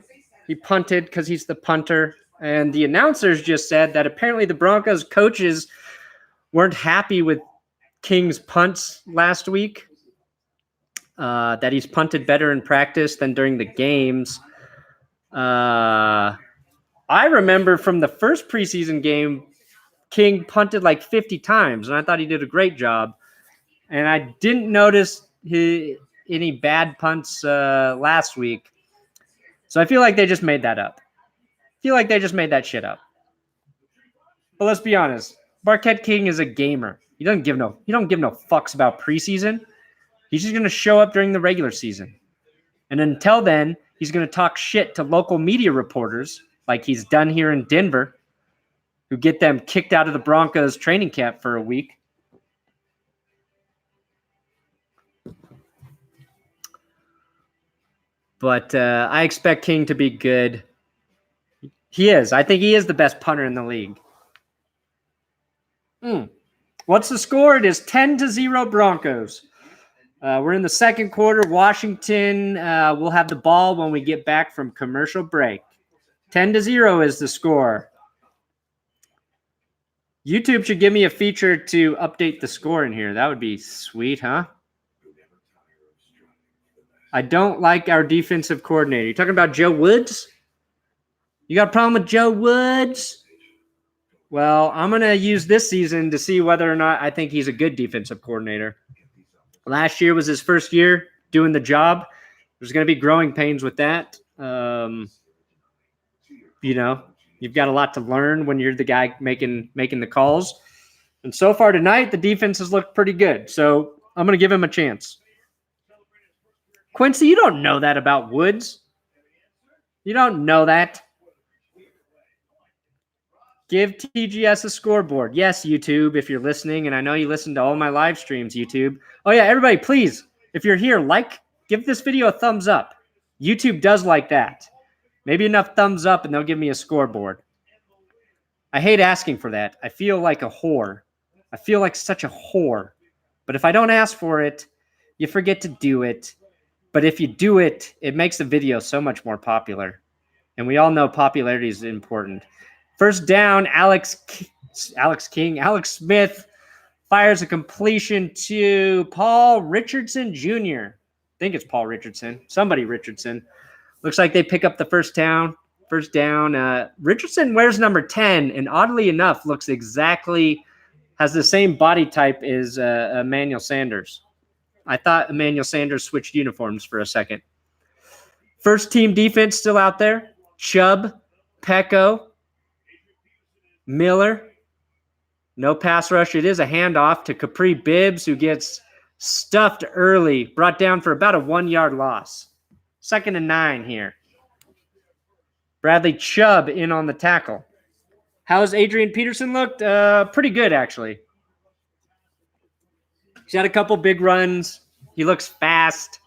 He punted because he's the punter. And the announcers just said that apparently the Broncos coaches weren't happy with King's punts last week, that he's punted better in practice than during the games. I remember from the first preseason game, King punted like 50 times, and I thought he did a great job. And I didn't notice any bad punts last week. So I feel like they just made that up. I feel like they just made that shit up. But let's be honest. Marquette King is a gamer. He don't give no fucks about preseason. He's just going to show up during the regular season. And until then, he's going to talk shit to local media reporters like he's done here in Denver, who get them kicked out of the Broncos training camp for a week. But I expect King to be good. He is. I think he is the best punter in the league. What's the score? It is 10-0 Broncos. We're in the second quarter. Washington will have the ball when we get back from commercial break. 10-0 is the score. YouTube should give me a feature to update the score in here. That would be sweet, huh? I don't like our defensive coordinator. You talking about Joe Woods? You got a problem with Joe Woods? Well, I'm going to use this season to see whether or not I think he's a good defensive coordinator. Last year was his first year doing the job. There's going to be growing pains with that. You've got a lot to learn when you're the guy making the calls. And so far tonight, the defense has looked pretty good. So I'm going to give him a chance. Quincy, you don't know that about Woods. You don't know that. Give TGS a scoreboard. Yes, YouTube, if you're listening, and I know you listen to all my live streams, YouTube. Oh, yeah, everybody, please, if you're here, give this video a thumbs up. YouTube does like that. Maybe enough thumbs up and they'll give me a scoreboard. I hate asking for that. I feel like a whore. I feel like such a whore. But if I don't ask for it, you forget to do it. But if you do it, it makes the video so much more popular. And we all know popularity is important. First down, Alex Smith fires a completion to Paul Richardson Jr. I think it's Paul Richardson. Somebody Richardson. Looks like they pick up the first down. Richardson wears number 10 and oddly enough has the same body type as Emmanuel Sanders. I thought Emmanuel Sanders switched uniforms for a second. First team defense still out there. Chubb, Pecco, Miller. No pass rush. It is a handoff to Kapri Bibbs, who gets stuffed early, brought down for about a 1-yard loss. 2nd and 9 here. Bradley Chubb in on the tackle. How's Adrian Peterson looked? Pretty good, actually. He's had a couple big runs. He looks fast.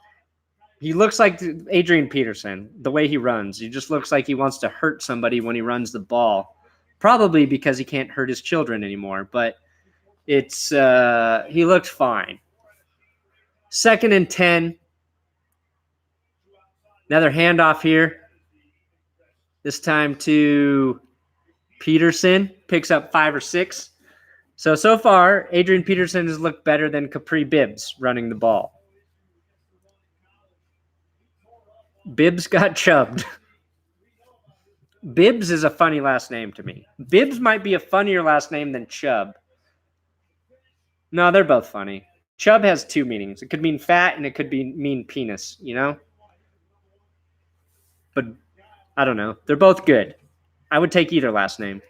He looks like Adrian Peterson, the way he runs. He just looks like he wants to hurt somebody when he runs the ball. Probably because he can't hurt his children anymore, but he looked fine. 2nd and 10. Another handoff here. This time to Peterson. Picks up 5 or 6. So far, Adrian Peterson has looked better than Kapri Bibbs running the ball. Bibbs got chubbed. Bibbs is a funny last name to me. Bibbs might be a funnier last name than Chubb. No, they're both funny. Chubb has 2 meanings. It could mean fat and it could mean penis, you know? But I don't know. They're both good. I would take either last name.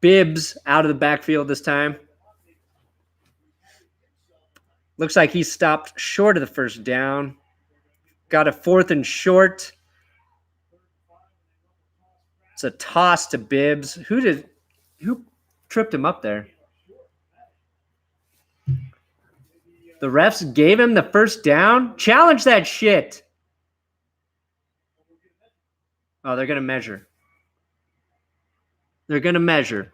Bibbs out of the backfield this time. Looks like he stopped short of the first down. Got a 4th and short. It's a toss to Bibbs. Who tripped him up there? The refs gave him the first down? Challenge that shit. Oh, they're going to measure. They're going to measure.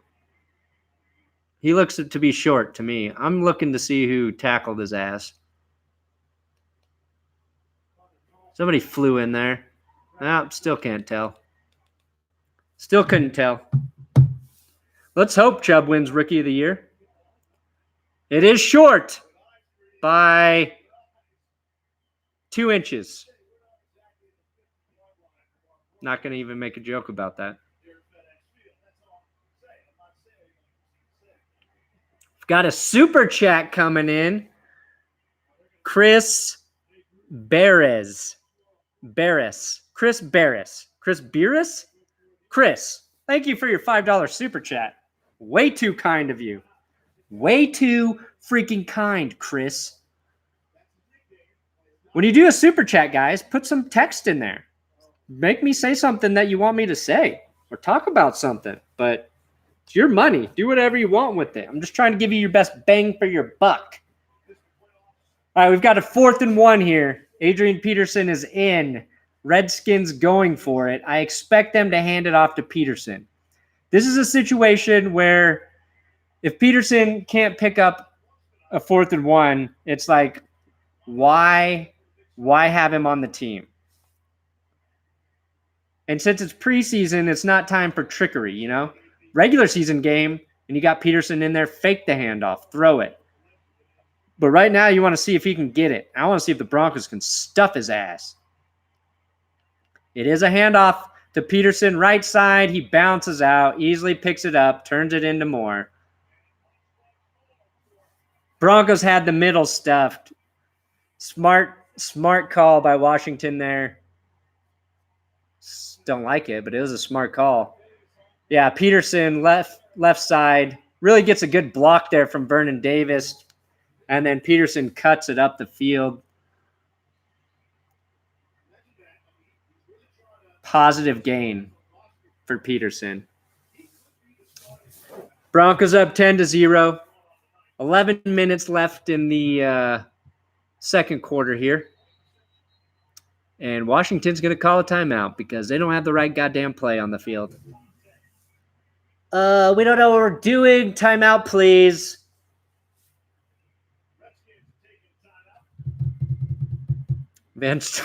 He looks to be short to me. I'm looking to see who tackled his ass. Somebody flew in there. Still can't tell. Still couldn't tell. Let's hope Chubb wins Rookie of the Year. It is short by 2 inches. Not going to even make a joke about that. Got a super chat coming in. Chris Barris. Chris Barris. Chris, thank you for your $5 super chat. Way too kind of you. Way too freaking kind, Chris. When you do a super chat, guys, put some text in there. Make me say something that you want me to say or talk about something. But it's your money. Do whatever you want with it. I'm just trying to give you your best bang for your buck. All right, we've got a 4th and 1 here. Adrian Peterson is in. Redskins going for it. I expect them to hand it off to Peterson. This is a situation where if Peterson can't pick up a 4th and 1, it's like, why have him on the team? And since it's preseason, it's not time for trickery, you know? Regular season game, and you got Peterson in there, fake the handoff, throw it. But right now, you want to see if he can get it. I want to see if the Broncos can stuff his ass. It is a handoff to Peterson, right side. He bounces out, easily picks it up, turns it into more. Broncos had the middle stuffed. Smart call by Washington there. Don't like it, but it was a smart call. Yeah, Peterson left side. Really gets a good block there from Vernon Davis. And then Peterson cuts it up the field. Positive gain for Peterson. Broncos up 10-0. 11 minutes left in the second quarter here. And Washington's going to call a timeout because they don't have the right goddamn play on the field. We don't know what we're doing. Timeout, please. Vance.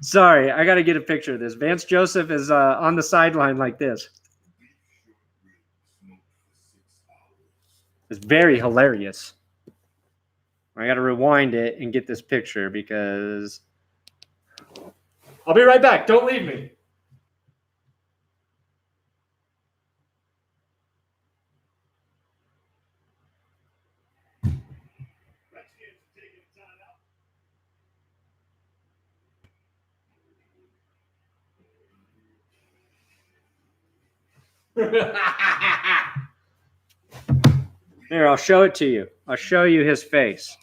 Sorry, I got to get a picture of this. Vance Joseph is on the sideline like this. It's very hilarious. I got to rewind it and get this picture because I'll be right back. Don't leave me. Here, I'll show it to you. I'll show you his face.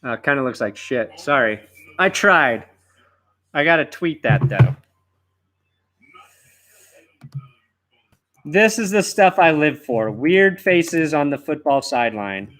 Kind of looks like shit. Sorry. I tried. I got to tweet that, though. This is the stuff I live for. Weird faces on the football sideline.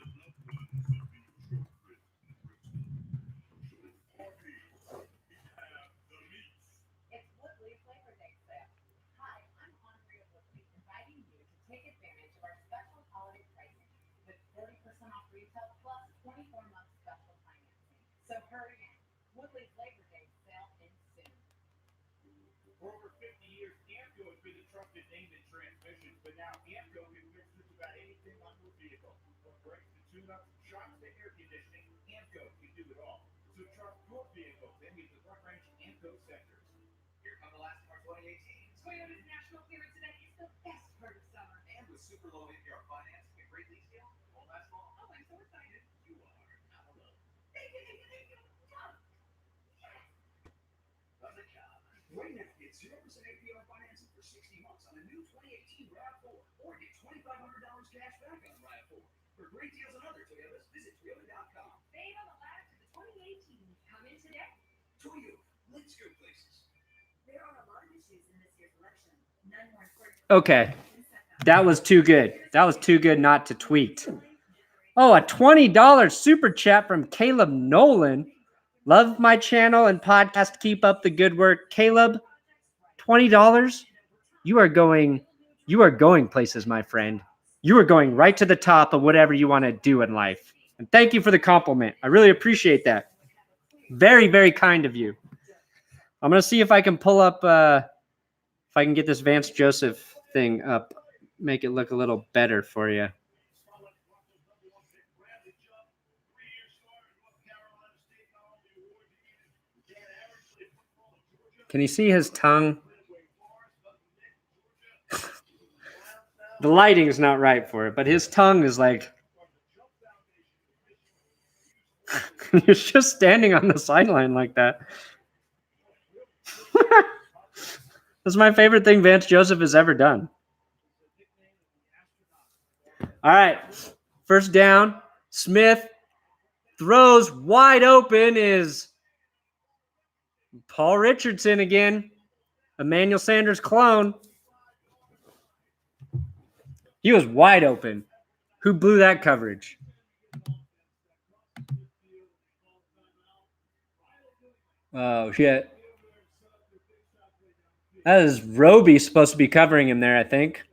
Okay. That was too good. That was too good not to tweet. Oh, a $20 super chat from Caleb Nolan. Love my channel and podcast. Keep up the good work. Caleb, $20? You are going places, my friend. You are going right to the top of whatever you want to do in life. And thank you for the compliment. I really appreciate that. Very, very kind of you. I'm going to see if I can pull up, if I can get this Vance Joseph thing up, make it look a little better for you. Can you see his tongue? The lighting is not right for it, but his tongue is like... He's just standing on the sideline like that. That's my favorite thing Vance Joseph has ever done. All right. First down. Smith throws wide open is Paul Richardson again. Emmanuel Sanders clone. He was wide open. Who blew that coverage? Oh, shit. That is Roby supposed to be covering him there, I think.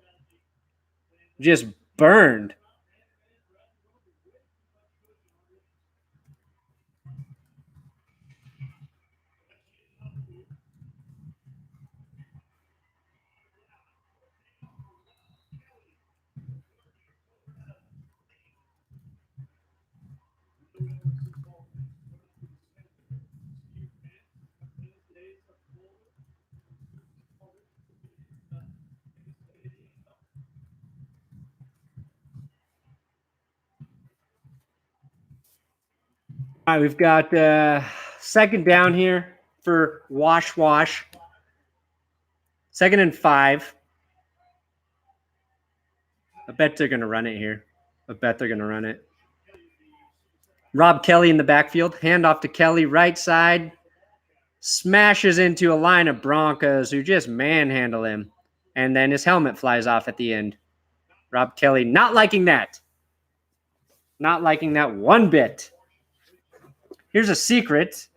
Just burned. All right, we've got second down here for Wash. 2nd and 5. I bet they're going to run it here. I bet they're going to run it. Rob Kelly in the backfield. Handoff to Kelly, right side. Smashes into a line of Broncos who just manhandle him. And then his helmet flies off at the end. Rob Kelly not liking that. Not liking that one bit. Here's a secret.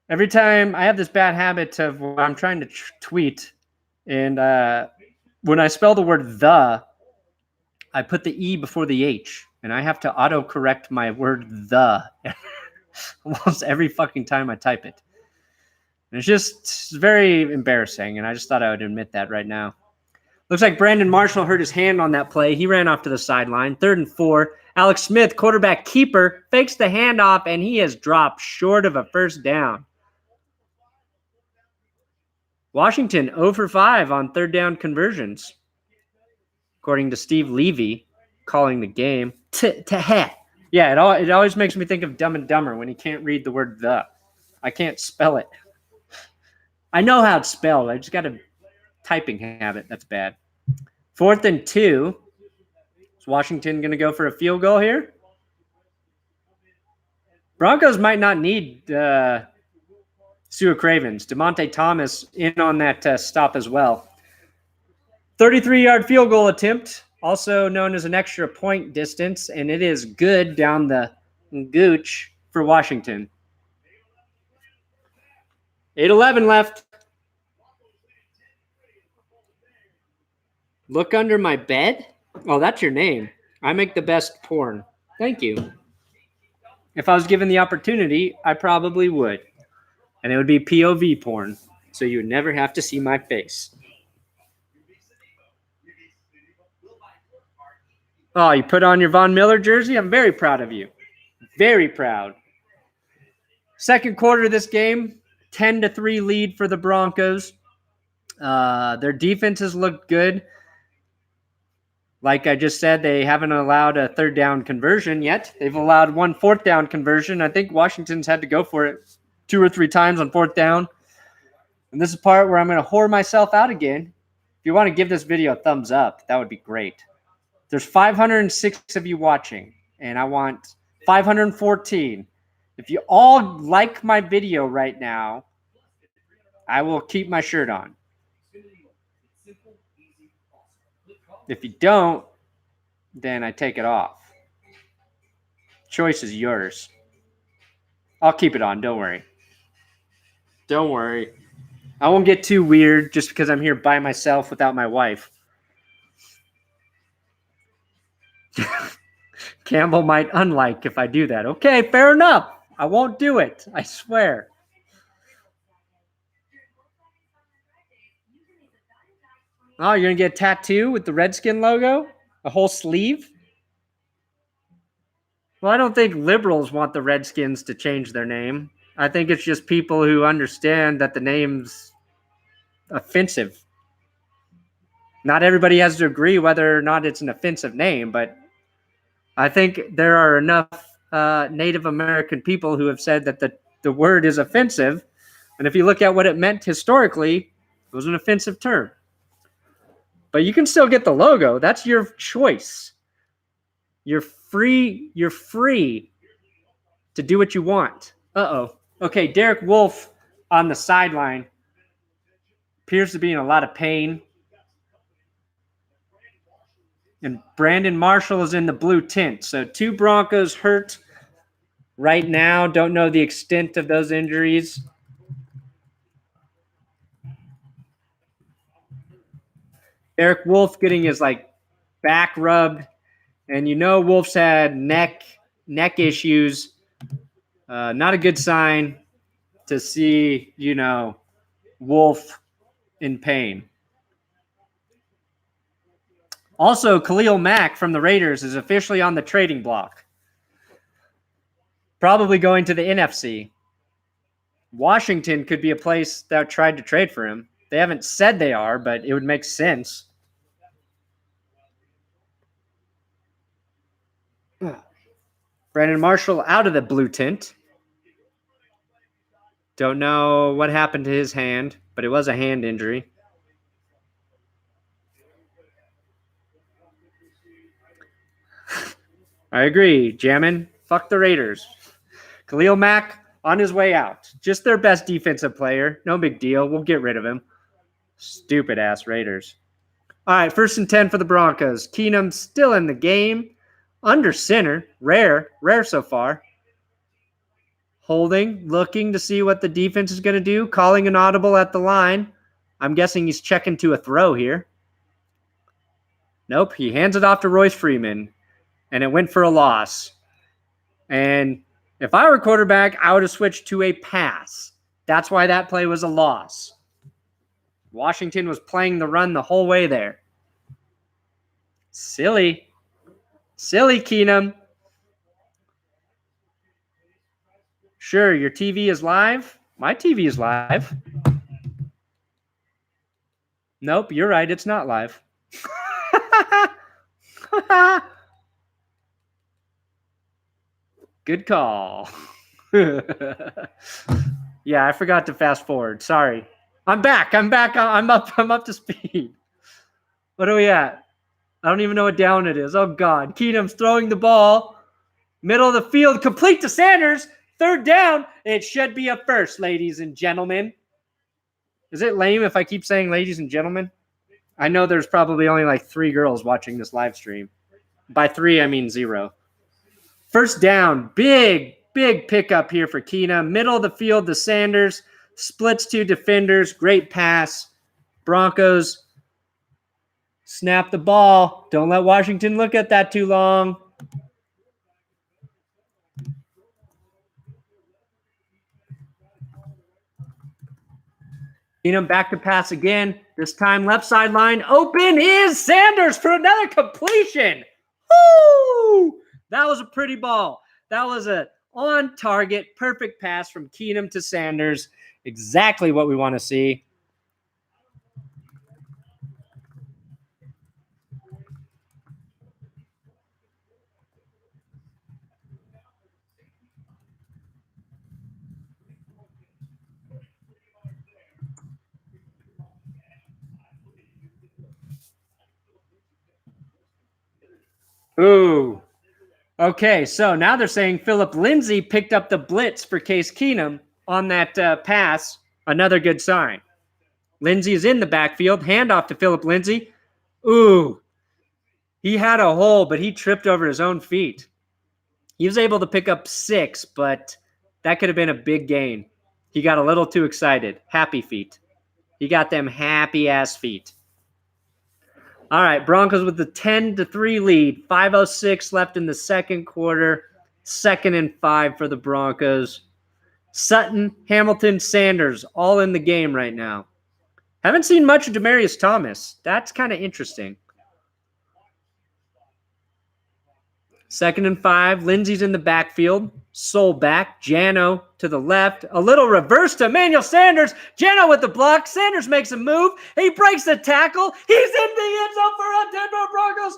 Every time I have this bad habit of when I'm trying to tweet, and when I spell the word the, I put the E before the H, and I have to auto-correct my word the almost every fucking time I type it. And it's very embarrassing, and I just thought I would admit that right now. Looks like Brandon Marshall hurt his hand on that play. He ran off to the sideline. 3rd and 4. Alex Smith, quarterback keeper, fakes the handoff, and he has dropped short of a first down. Washington 0 for 5 on 3rd down conversions, according to Steve Levy, calling the game. Yeah, it always makes me think of Dumb and Dumber when he can't read the word the. I can't spell it. I know how it's spelled. I just got a typing habit. That's bad. 4th and 2. Is Washington going to go for a field goal here? Broncos might not need Su'a Cravens. Demaryius Thomas in on that stop as well. 33-yard field goal attempt, also known as an extra point distance, and it is good down the gooch for Washington. 8:11 left. Look under my bed? Oh, that's your name. I make the best porn. Thank you. If I was given the opportunity, I probably would. And it would be POV porn, so you would never have to see my face. Oh, you put on your Von Miller jersey? I'm very proud of you. Very proud. Second quarter of this game, 10-3 lead for the Broncos. Their defense has looked good. Like I just said, they haven't allowed a 3rd down conversion yet. They've allowed 1 4th down conversion. I think Washington's had to go for it 2 or 3 times on 4th down. And this is the part where I'm going to whore myself out again. If you want to give this video a thumbs up, that would be great. There's 506 of you watching, and I want 514. If you all like my video right now, I will keep my shirt on. If you don't, then I take it off. Choice is yours. I'll keep it on. Don't worry. Don't worry. I won't get too weird just because I'm here by myself without my wife. Campbell might unlike if I do that. Okay, fair enough. I won't do it. I swear. Oh, you're going to get a tattoo with the Redskin logo? A whole sleeve? Well, I don't think liberals want the Redskins to change their name. I think it's just people who understand that the name's offensive. Not everybody has to agree whether or not it's an offensive name, but I think there are enough Native American people who have said that the word is offensive. And if you look at what it meant historically, it was an offensive term. But you can still get the logo. That's your choice. You're free to do what you want. Uh-oh. Okay, Derek Wolfe on the sideline appears to be in a lot of pain. And Brandon Marshall is in the blue tent. So 2 Broncos hurt right now. Don't know the extent of those injuries. Derek Wolfe getting his back rubbed. And Wolfe's had neck issues. Not a good sign to see, Wolfe in pain. Also, Khalil Mack from the Raiders is officially on the trading block. Probably going to the NFC. Washington could be a place that tried to trade for him. They haven't said they are, but it would make sense. Brandon Marshall out of the blue tent. Don't know what happened to his hand, but it was a hand injury. I agree, Jammin. Fuck the Raiders. Khalil Mack on his way out. Just their best defensive player. No big deal. We'll get rid of him. Stupid ass Raiders. All right, 1st and 10 for the Broncos. Keenum still in the game. Under center. Rare so far. Holding, looking to see what the defense is going to do. Calling an audible at the line. I'm guessing he's checking to a throw here. Nope, he hands it off to Royce Freeman, and it went for a loss. And if I were quarterback, I would have switched to a pass. That's why that play was a loss. Washington was playing the run the whole way there. Silly Keenum. Sure, your TV is live. My TV is live. Nope, you're right. It's not live. Good call. Yeah, I forgot to fast forward. Sorry. I'm back. I'm up to speed. What are we at? I don't even know what down it is. Oh, God. Keenum's throwing the ball. Middle of the field. Complete to Sanders. 3rd down. It should be a first, ladies and gentlemen. Is it lame if I keep saying ladies and gentlemen? I know there's probably only like 3 girls watching this live stream. By 3, I mean 0. 1st down. Big pickup here for Keenum. Middle of the field to Sanders. Splits 2 defenders. Great pass. Broncos snap the ball. Don't let Washington look at that too long. Keenum back to pass again. This time left sideline open is Sanders for another completion. Woo! That was a pretty ball. That was a on-target, perfect pass from Keenum to Sanders. Exactly what we want to see. Ooh. Okay, so now they're saying Phillip Lindsay picked up the blitz for Case Keenum on that pass. Another good sign. Lindsay is in the backfield. Handoff to Phillip Lindsay. Ooh. He had a hole, but he tripped over his own feet. He was able to pick up 6, but that could have been a big gain. He got a little too excited. Happy feet. He got them happy-ass feet. All right, Broncos with the 10-3 lead. 5:06 left in the second quarter. 2nd and 5 for the Broncos. Sutton, Hamilton, Sanders, all in the game right now. Haven't seen much of Demaryius Thomas. That's kind of interesting. 2nd and 5. Lindsay's in the backfield. Soul back. Jano to the left. A little reverse to Emmanuel Sanders. Jano with the block. Sanders makes a move. He breaks the tackle. He's in the end zone for a Denver Broncos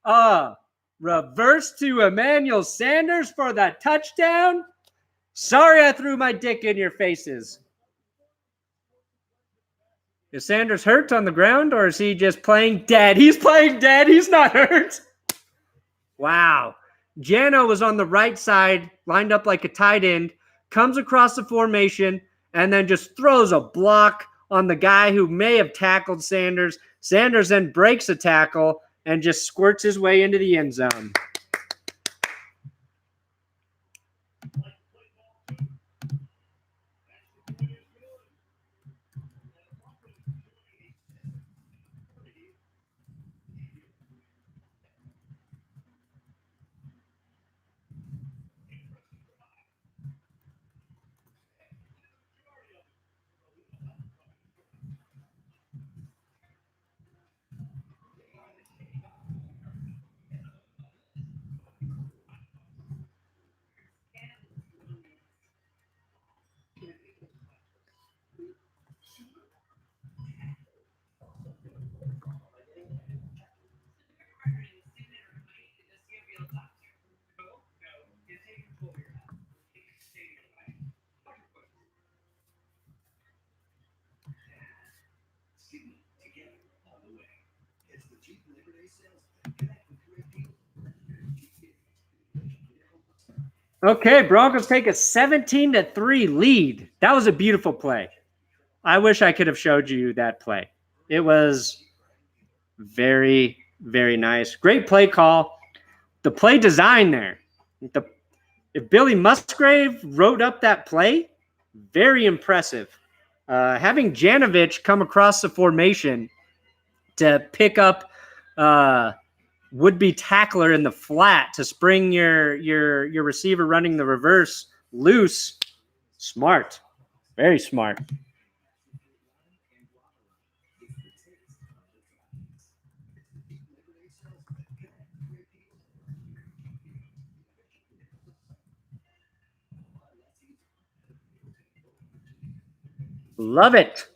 touchdown. Reverse to Emmanuel Sanders for the touchdown. Sorry I threw my dick in your faces. Is Sanders hurt on the ground, or is he just playing dead? He's playing dead. He's not hurt. Wow. Jano was on the right side, lined up like a tight end, comes across the formation, and then just throws a block on the guy who may have tackled Sanders. Sanders then breaks a tackle and just squirts his way into the end zone. Okay, Broncos take a 17-3 lead. That was a beautiful play. I wish I could have showed you that play. It was very, very nice. Great play call. The play design there. If Billy Musgrave wrote up that play, very impressive. Having Janovich come across the formation to pick up would-be tackler in the flat to spring your receiver running the reverse loose. Smart. Very smart. Love it.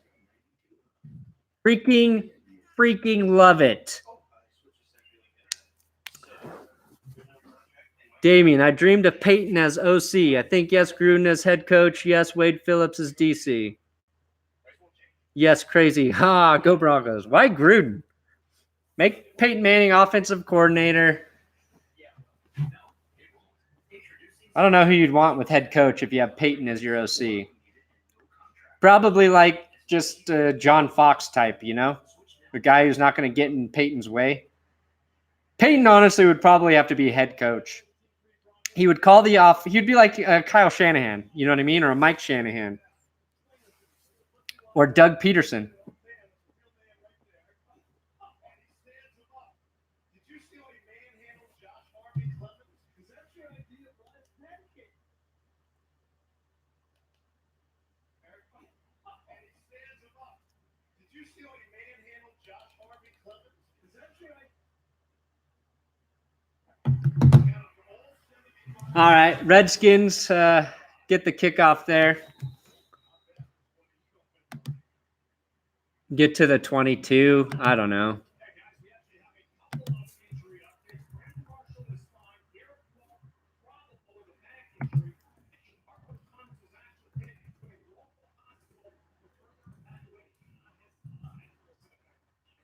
Freaking love it. Damien, I dreamed of Peyton as OC. I think yes, Gruden as head coach. Yes, Wade Phillips as DC. Yes, crazy. Ha, go Broncos. Why Gruden? Make Peyton Manning offensive coordinator. I don't know who you'd want with head coach if you have Peyton as your OC. Probably like just John Fox type, you know? The guy who's not going to get in Peyton's way. Peyton honestly would probably have to be head coach. He would call the off. He'd be like Kyle Shanahan, you know what I mean? Or a Mike Shanahan. Or Doug Peterson. All right, Redskins get the kickoff there. Get to the 22. I don't know.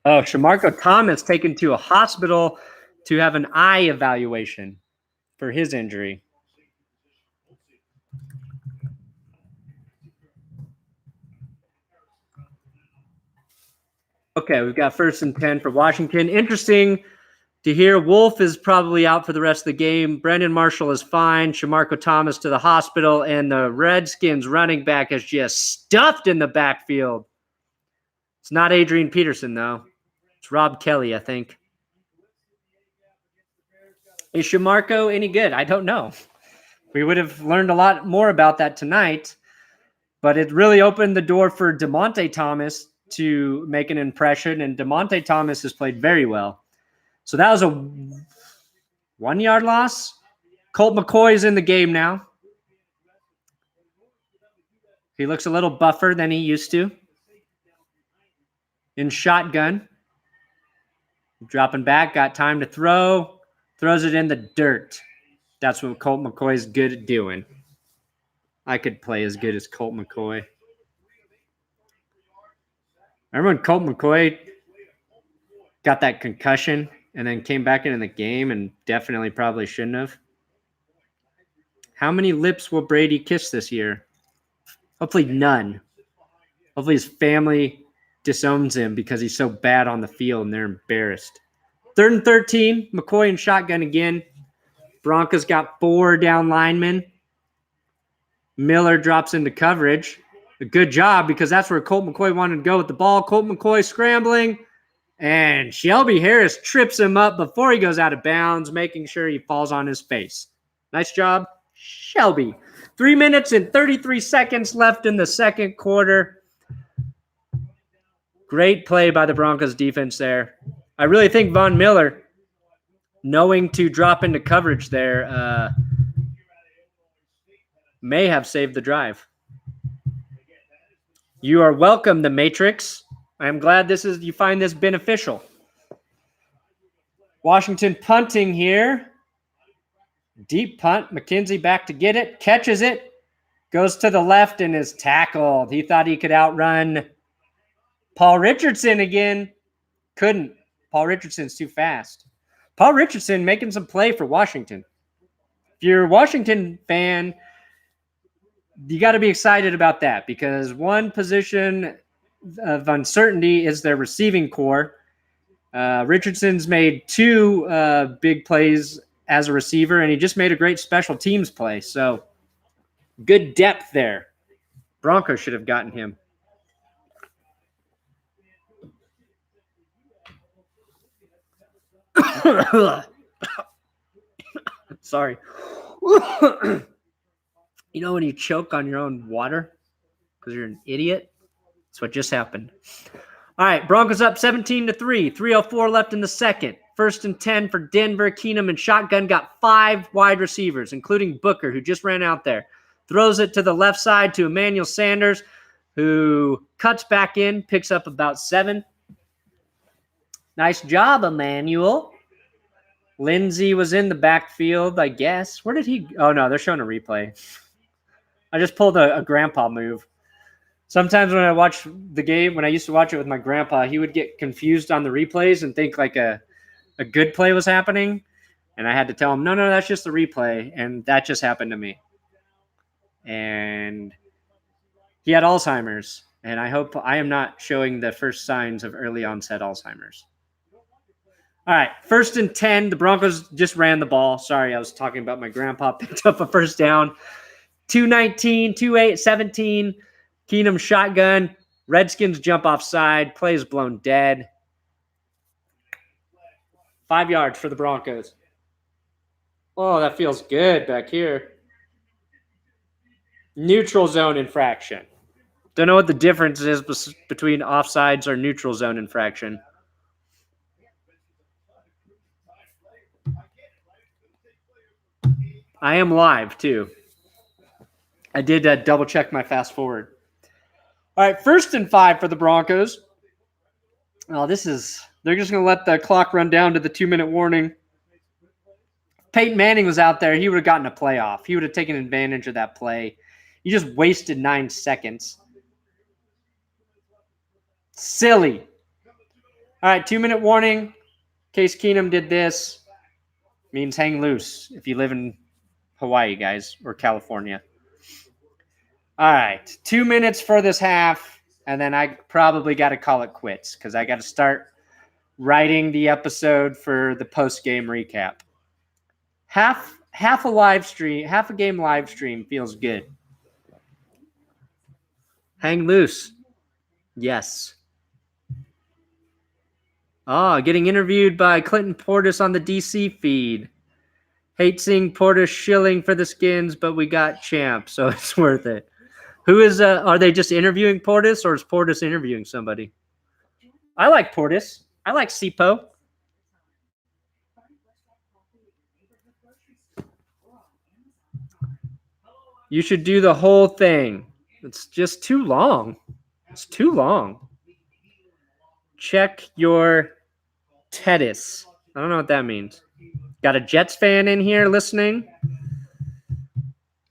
Oh, Shamarko Thomas taken to a hospital to have an eye evaluation for his injury. Okay, we've got 1st and 10 for Washington. Interesting to hear Wolf is probably out for the rest of the game. Brandon Marshall is fine. Shamarko Thomas to the hospital, and the Redskins running back is just stuffed in the backfield. It's not Adrian Peterson, though. It's Rob Kelly, I think. Is Shamarko any good? I don't know. We would have learned a lot more about that tonight, but it really opened the door for Demonte Thomas to make an impression, and Demonte Thomas has played very well. So that was a 1-yard loss. Colt McCoy is in the game now. He looks a little buffer than he used to. In shotgun. Dropping back, got time to throw. Throws it in the dirt. That's what Colt McCoy is good at doing. I could play as good as Colt McCoy. Remember when Colt McCoy got that concussion and then came back into the game and definitely probably shouldn't have? How many lips will Brady kiss this year? Hopefully none. Hopefully his family disowns him because he's so bad on the field and they're embarrassed. 3rd and 13, McCoy in shotgun again. Broncos got 4 down linemen. Miller drops into coverage. A good job because that's where Colt McCoy wanted to go with the ball. Colt McCoy scrambling, and Shelby Harris trips him up before he goes out of bounds, making sure he falls on his face. Nice job, Shelby. 3 minutes and 33 seconds left in the second quarter. Great play by the Broncos defense there. I really think Von Miller, knowing to drop into coverage there, may have saved the drive. You are welcome, the Matrix. I am glad you find this beneficial. Washington punting here. Deep punt. McKenzie back to get it. Catches it. Goes to the left and is tackled. He thought he could outrun Paul Richardson again. Couldn't. Paul Richardson's too fast. Paul Richardson making some play for Washington. If you're a Washington fan, you got to be excited about that because one position of uncertainty is their receiving core. Richardson's made 2 big plays as a receiver, and he just made a great special teams play. So good depth there. Broncos should have gotten him. Sorry. You know when you choke on your own water because you're an idiot? That's what just happened. All right, Broncos up 17-3. 3:04 left in the second. 1st and 10 for Denver. Keenum and shotgun got 5 wide receivers, including Booker, who just ran out there. Throws it to the left side to Emmanuel Sanders, who cuts back in, picks up about 7. Nice job, Emmanuel. Lindsey was in the backfield, I guess. Where did he? Oh, no, they're showing a replay. I just pulled a grandpa move. Sometimes when I watch the game, when I used to watch it with my grandpa, he would get confused on the replays and think like a good play was happening. And I had to tell him, no, that's just the replay. And that just happened to me. And he had Alzheimer's. And I hope I am not showing the first signs of early onset Alzheimer's. All right, 1st and 10. The Broncos just ran the ball. Sorry, I was talking about my grandpa. Picked up a first down. 2:19, 2:8, 17. Keenum shotgun. Redskins jump offside. Play is blown dead. 5 yards for the Broncos. Oh, that feels good back here. Neutral zone infraction. Don't know what the difference is between offsides or neutral zone infraction. I am live, too. I did double check my fast forward. All right, 1st and 5 for the Broncos. Oh, they're just going to let the clock run down to the 2-minute warning. Peyton Manning was out there. He would have gotten a playoff. He would have taken advantage of that play. You just wasted 9 seconds. Silly. All right, 2-minute warning. Case Keenum did this. Means hang loose if you live in Hawaii, guys, or California. All right, 2 minutes for this half, and then I probably got to call it quits because I got to start writing the episode for the post-game recap. Half a game live stream feels good. Hang loose. Yes. Oh, getting interviewed by Clinton Portis on the DC feed. Hate seeing Portis shilling for the Skins, but we got champ, so it's worth it. Who is, are they just interviewing Portis, or is Portis interviewing somebody? I like Portis. I like Sipo. You should do the whole thing. It's just too long. It's too long. Check your Tedis. I don't know what that means. Got a Jets fan in here listening?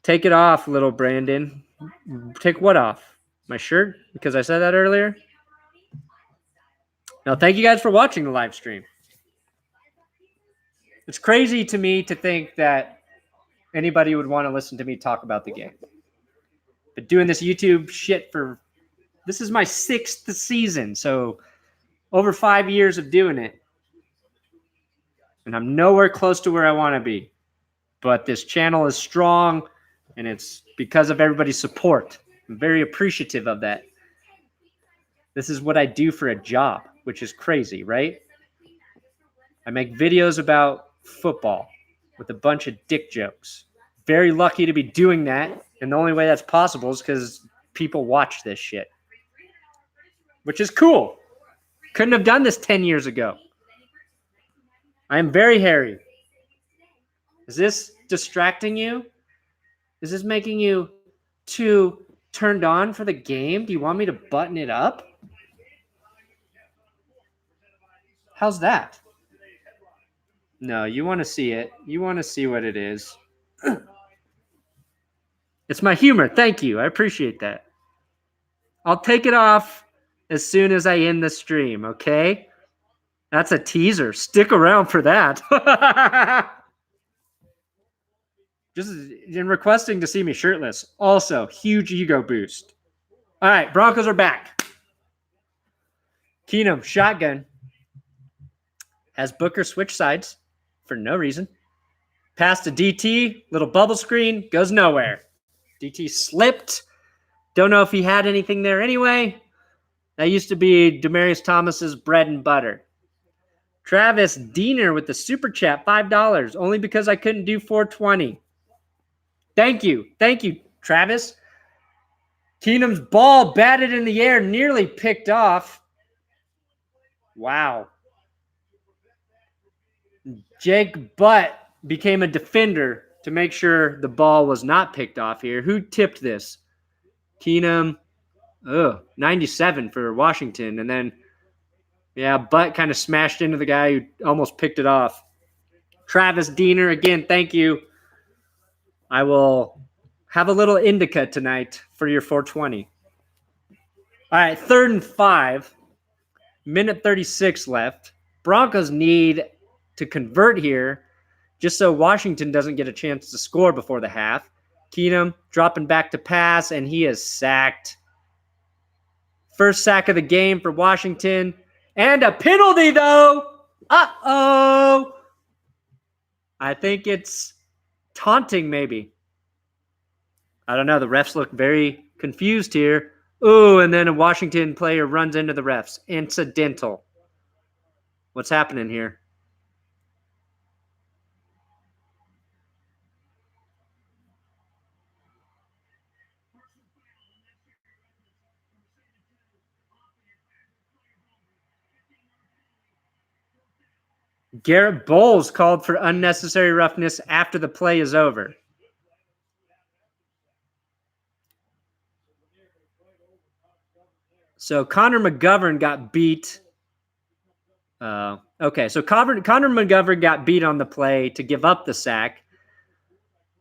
Take it off, little Brandon. Take what off? My shirt? Because I said that earlier? No, thank you guys for watching the live stream. It's crazy to me to think that anybody would want to listen to me talk about the game. But doing this YouTube shit this is my 6th season, so over 5 years of doing it. And I'm nowhere close to where I want to be. But this channel is strong, and it's because of everybody's support. I'm very appreciative of that. This is what I do for a job, which is crazy, right? I make videos about football with a bunch of dick jokes. Very lucky to be doing that, and the only way that's possible is because people watch this shit. Which is cool. Couldn't have done this 10 years ago. I am very hairy. Is this distracting you? Is this making you too turned on for the game? Do you want me to button it up? How's that? No, you want to see it. You want to see what it is. It's my humor. Thank you. I appreciate that. I'll take it off as soon as I end the stream, okay? That's a teaser. Stick around for that. Just in requesting to see me shirtless. Also, huge ego boost. All right, Broncos are back. Keenum, shotgun. Has Booker switch sides for no reason. Pass to DT, little bubble screen, goes nowhere. DT slipped. Don't know if he had anything there anyway. That used to be Demaryius Thomas's bread and butter. Travis Diener with the super chat, $5, only because I couldn't do 420. Thank you, Travis. Keenum's ball batted in the air, nearly picked off. Wow. Jake Butt became a defender to make sure the ball was not picked off here. Who tipped this? Keenum. 97 for Washington. And then, Butt kind of smashed into the guy who almost picked it off. Travis Diener, again, thank you. I will have a little indica tonight for your 420. All right, 3rd and 5. Minute 36 left. Broncos need to convert here just so Washington doesn't get a chance to score before the half. Keenum dropping back to pass, and he is sacked. First sack of the game for Washington. And a penalty, though. Uh-oh. I think it's taunting, maybe. I don't know. The refs look very confused here. Ooh, and then a Washington player runs into the refs. Incidental. What's happening here? Garrett Bowles called for unnecessary roughness after the play is over. So Connor McGovern got beat. So Connor McGovern got beat on the play to give up the sack.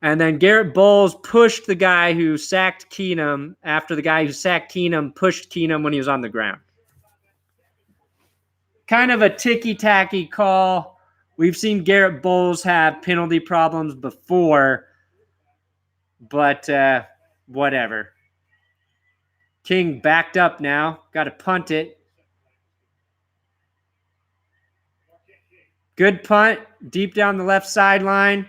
And then Garrett Bowles pushed the guy who sacked Keenum after the guy who sacked Keenum pushed Keenum when he was on the ground. Kind of a ticky-tacky call. We've seen Garrett Bowles have penalty problems before, but whatever. King backed up now. Got to punt it. Good punt. Deep down the left sideline.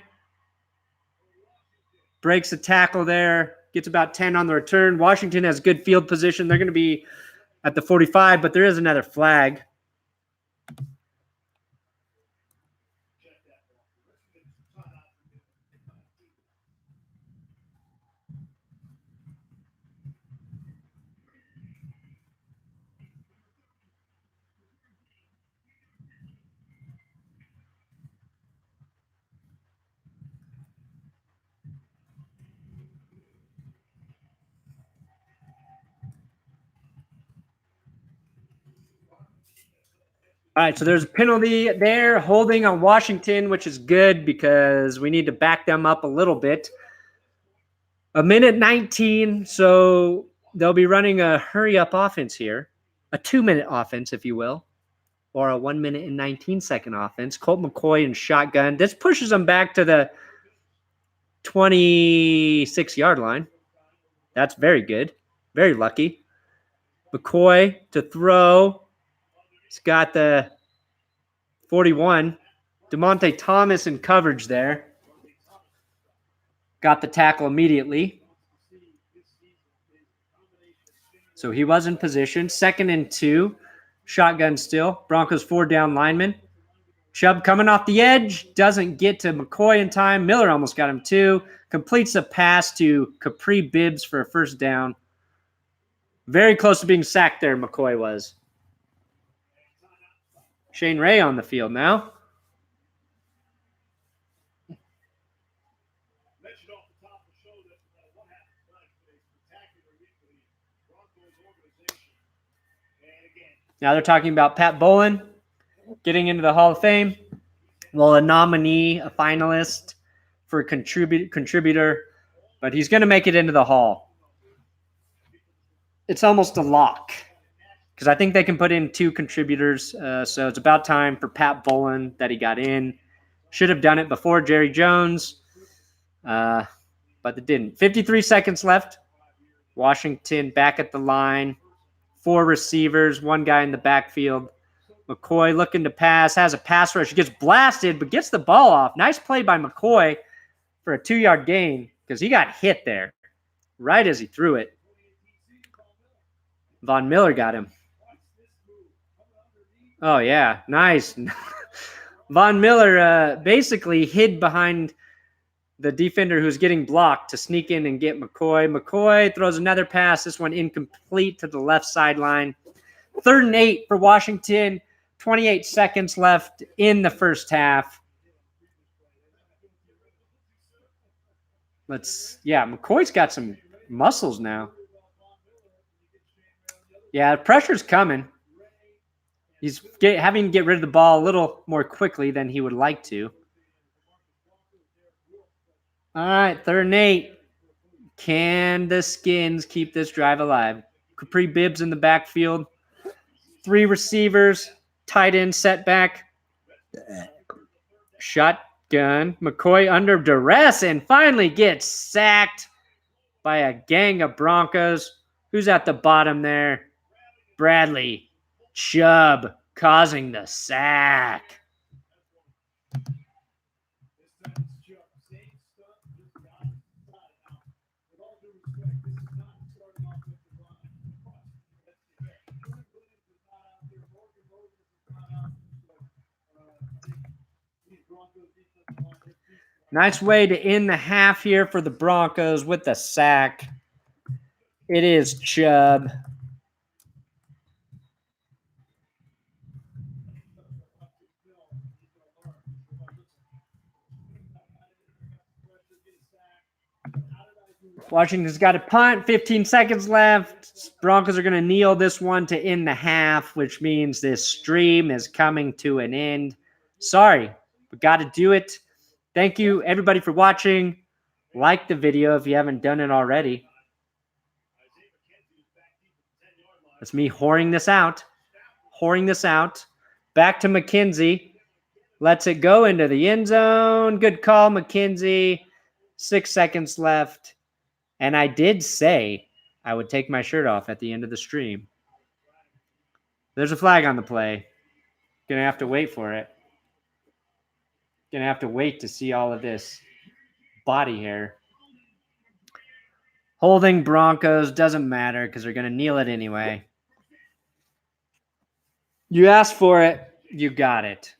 Breaks a tackle there. Gets about 10 on the return. Washington has good field position. They're going to be at the 45, but there is another flag. All right, so there's a penalty there, holding on Washington, which is good because we need to back them up a little bit. A minute 19, so they'll be running a hurry-up offense here, a 2-minute offense, if you will, or a 1 minute and 19-second offense. Colt McCoy and shotgun. This pushes them back to the 26-yard line. That's very good, very lucky. McCoy to throw. He's got the 41. Demonte Thomas in coverage there. Got the tackle immediately. So he was in position. 2nd and 2. Shotgun still. Broncos 4 down linemen. Chubb coming off the edge. Doesn't get to McCoy in time. Miller almost got him too. Completes a pass to Kapri Bibbs for a first down. Very close to being sacked there, McCoy was. Shane Ray on the field now. Now they're talking about Pat Bowlen getting into the Hall of Fame. Well, a nominee, a finalist for a contributor, but he's going to make it into the Hall. It's almost a lock because I think they can put in 2 contributors. So it's about time for Pat Bowlen that he got in. Should have done it before Jerry Jones, but it didn't. 53 seconds left. Washington back at the line. 4 receivers, 1 guy in the backfield. McCoy looking to pass, has a pass rush. He gets blasted, but gets the ball off. Nice play by McCoy for a 2-yard gain because he got hit there right as he threw it. Von Miller got him. Oh, yeah. Nice. Von Miller basically hid behind the defender who's getting blocked to sneak in and get McCoy. McCoy throws another pass. This one incomplete to the left sideline. 3rd and 8 for Washington. 28 seconds left in the first half. McCoy's got some muscles now. Yeah, pressure's coming. He's having to get rid of the ball a little more quickly than he would like to. All right, 3rd and 8. Can the Skins keep this drive alive? Kapri, Bibbs in the backfield. 3 receivers. Tight end setback. Shotgun. McCoy under duress and finally gets sacked by a gang of Broncos. Who's at the bottom there? Bradley Chubb causing the sack. Nice way to end the half here for the Broncos with the sack. It is Chubb. Washington's got a punt, 15 seconds left. Broncos are going to kneel this one to end the half, which means this stream is coming to an end. Sorry, but got to do it. Thank you, everybody, for watching. Like the video if you haven't done it already. That's me whoring this out. Back to McKenzie. Lets it go into the end zone. Good call, McKenzie. 6 seconds left. And I did say I would take my shirt off at the end of the stream. There's a flag on the play. Gonna have to wait for it. Gonna have to wait to see all of this body hair. Holding Broncos doesn't matter because they're gonna kneel it anyway. You asked for it, you got it.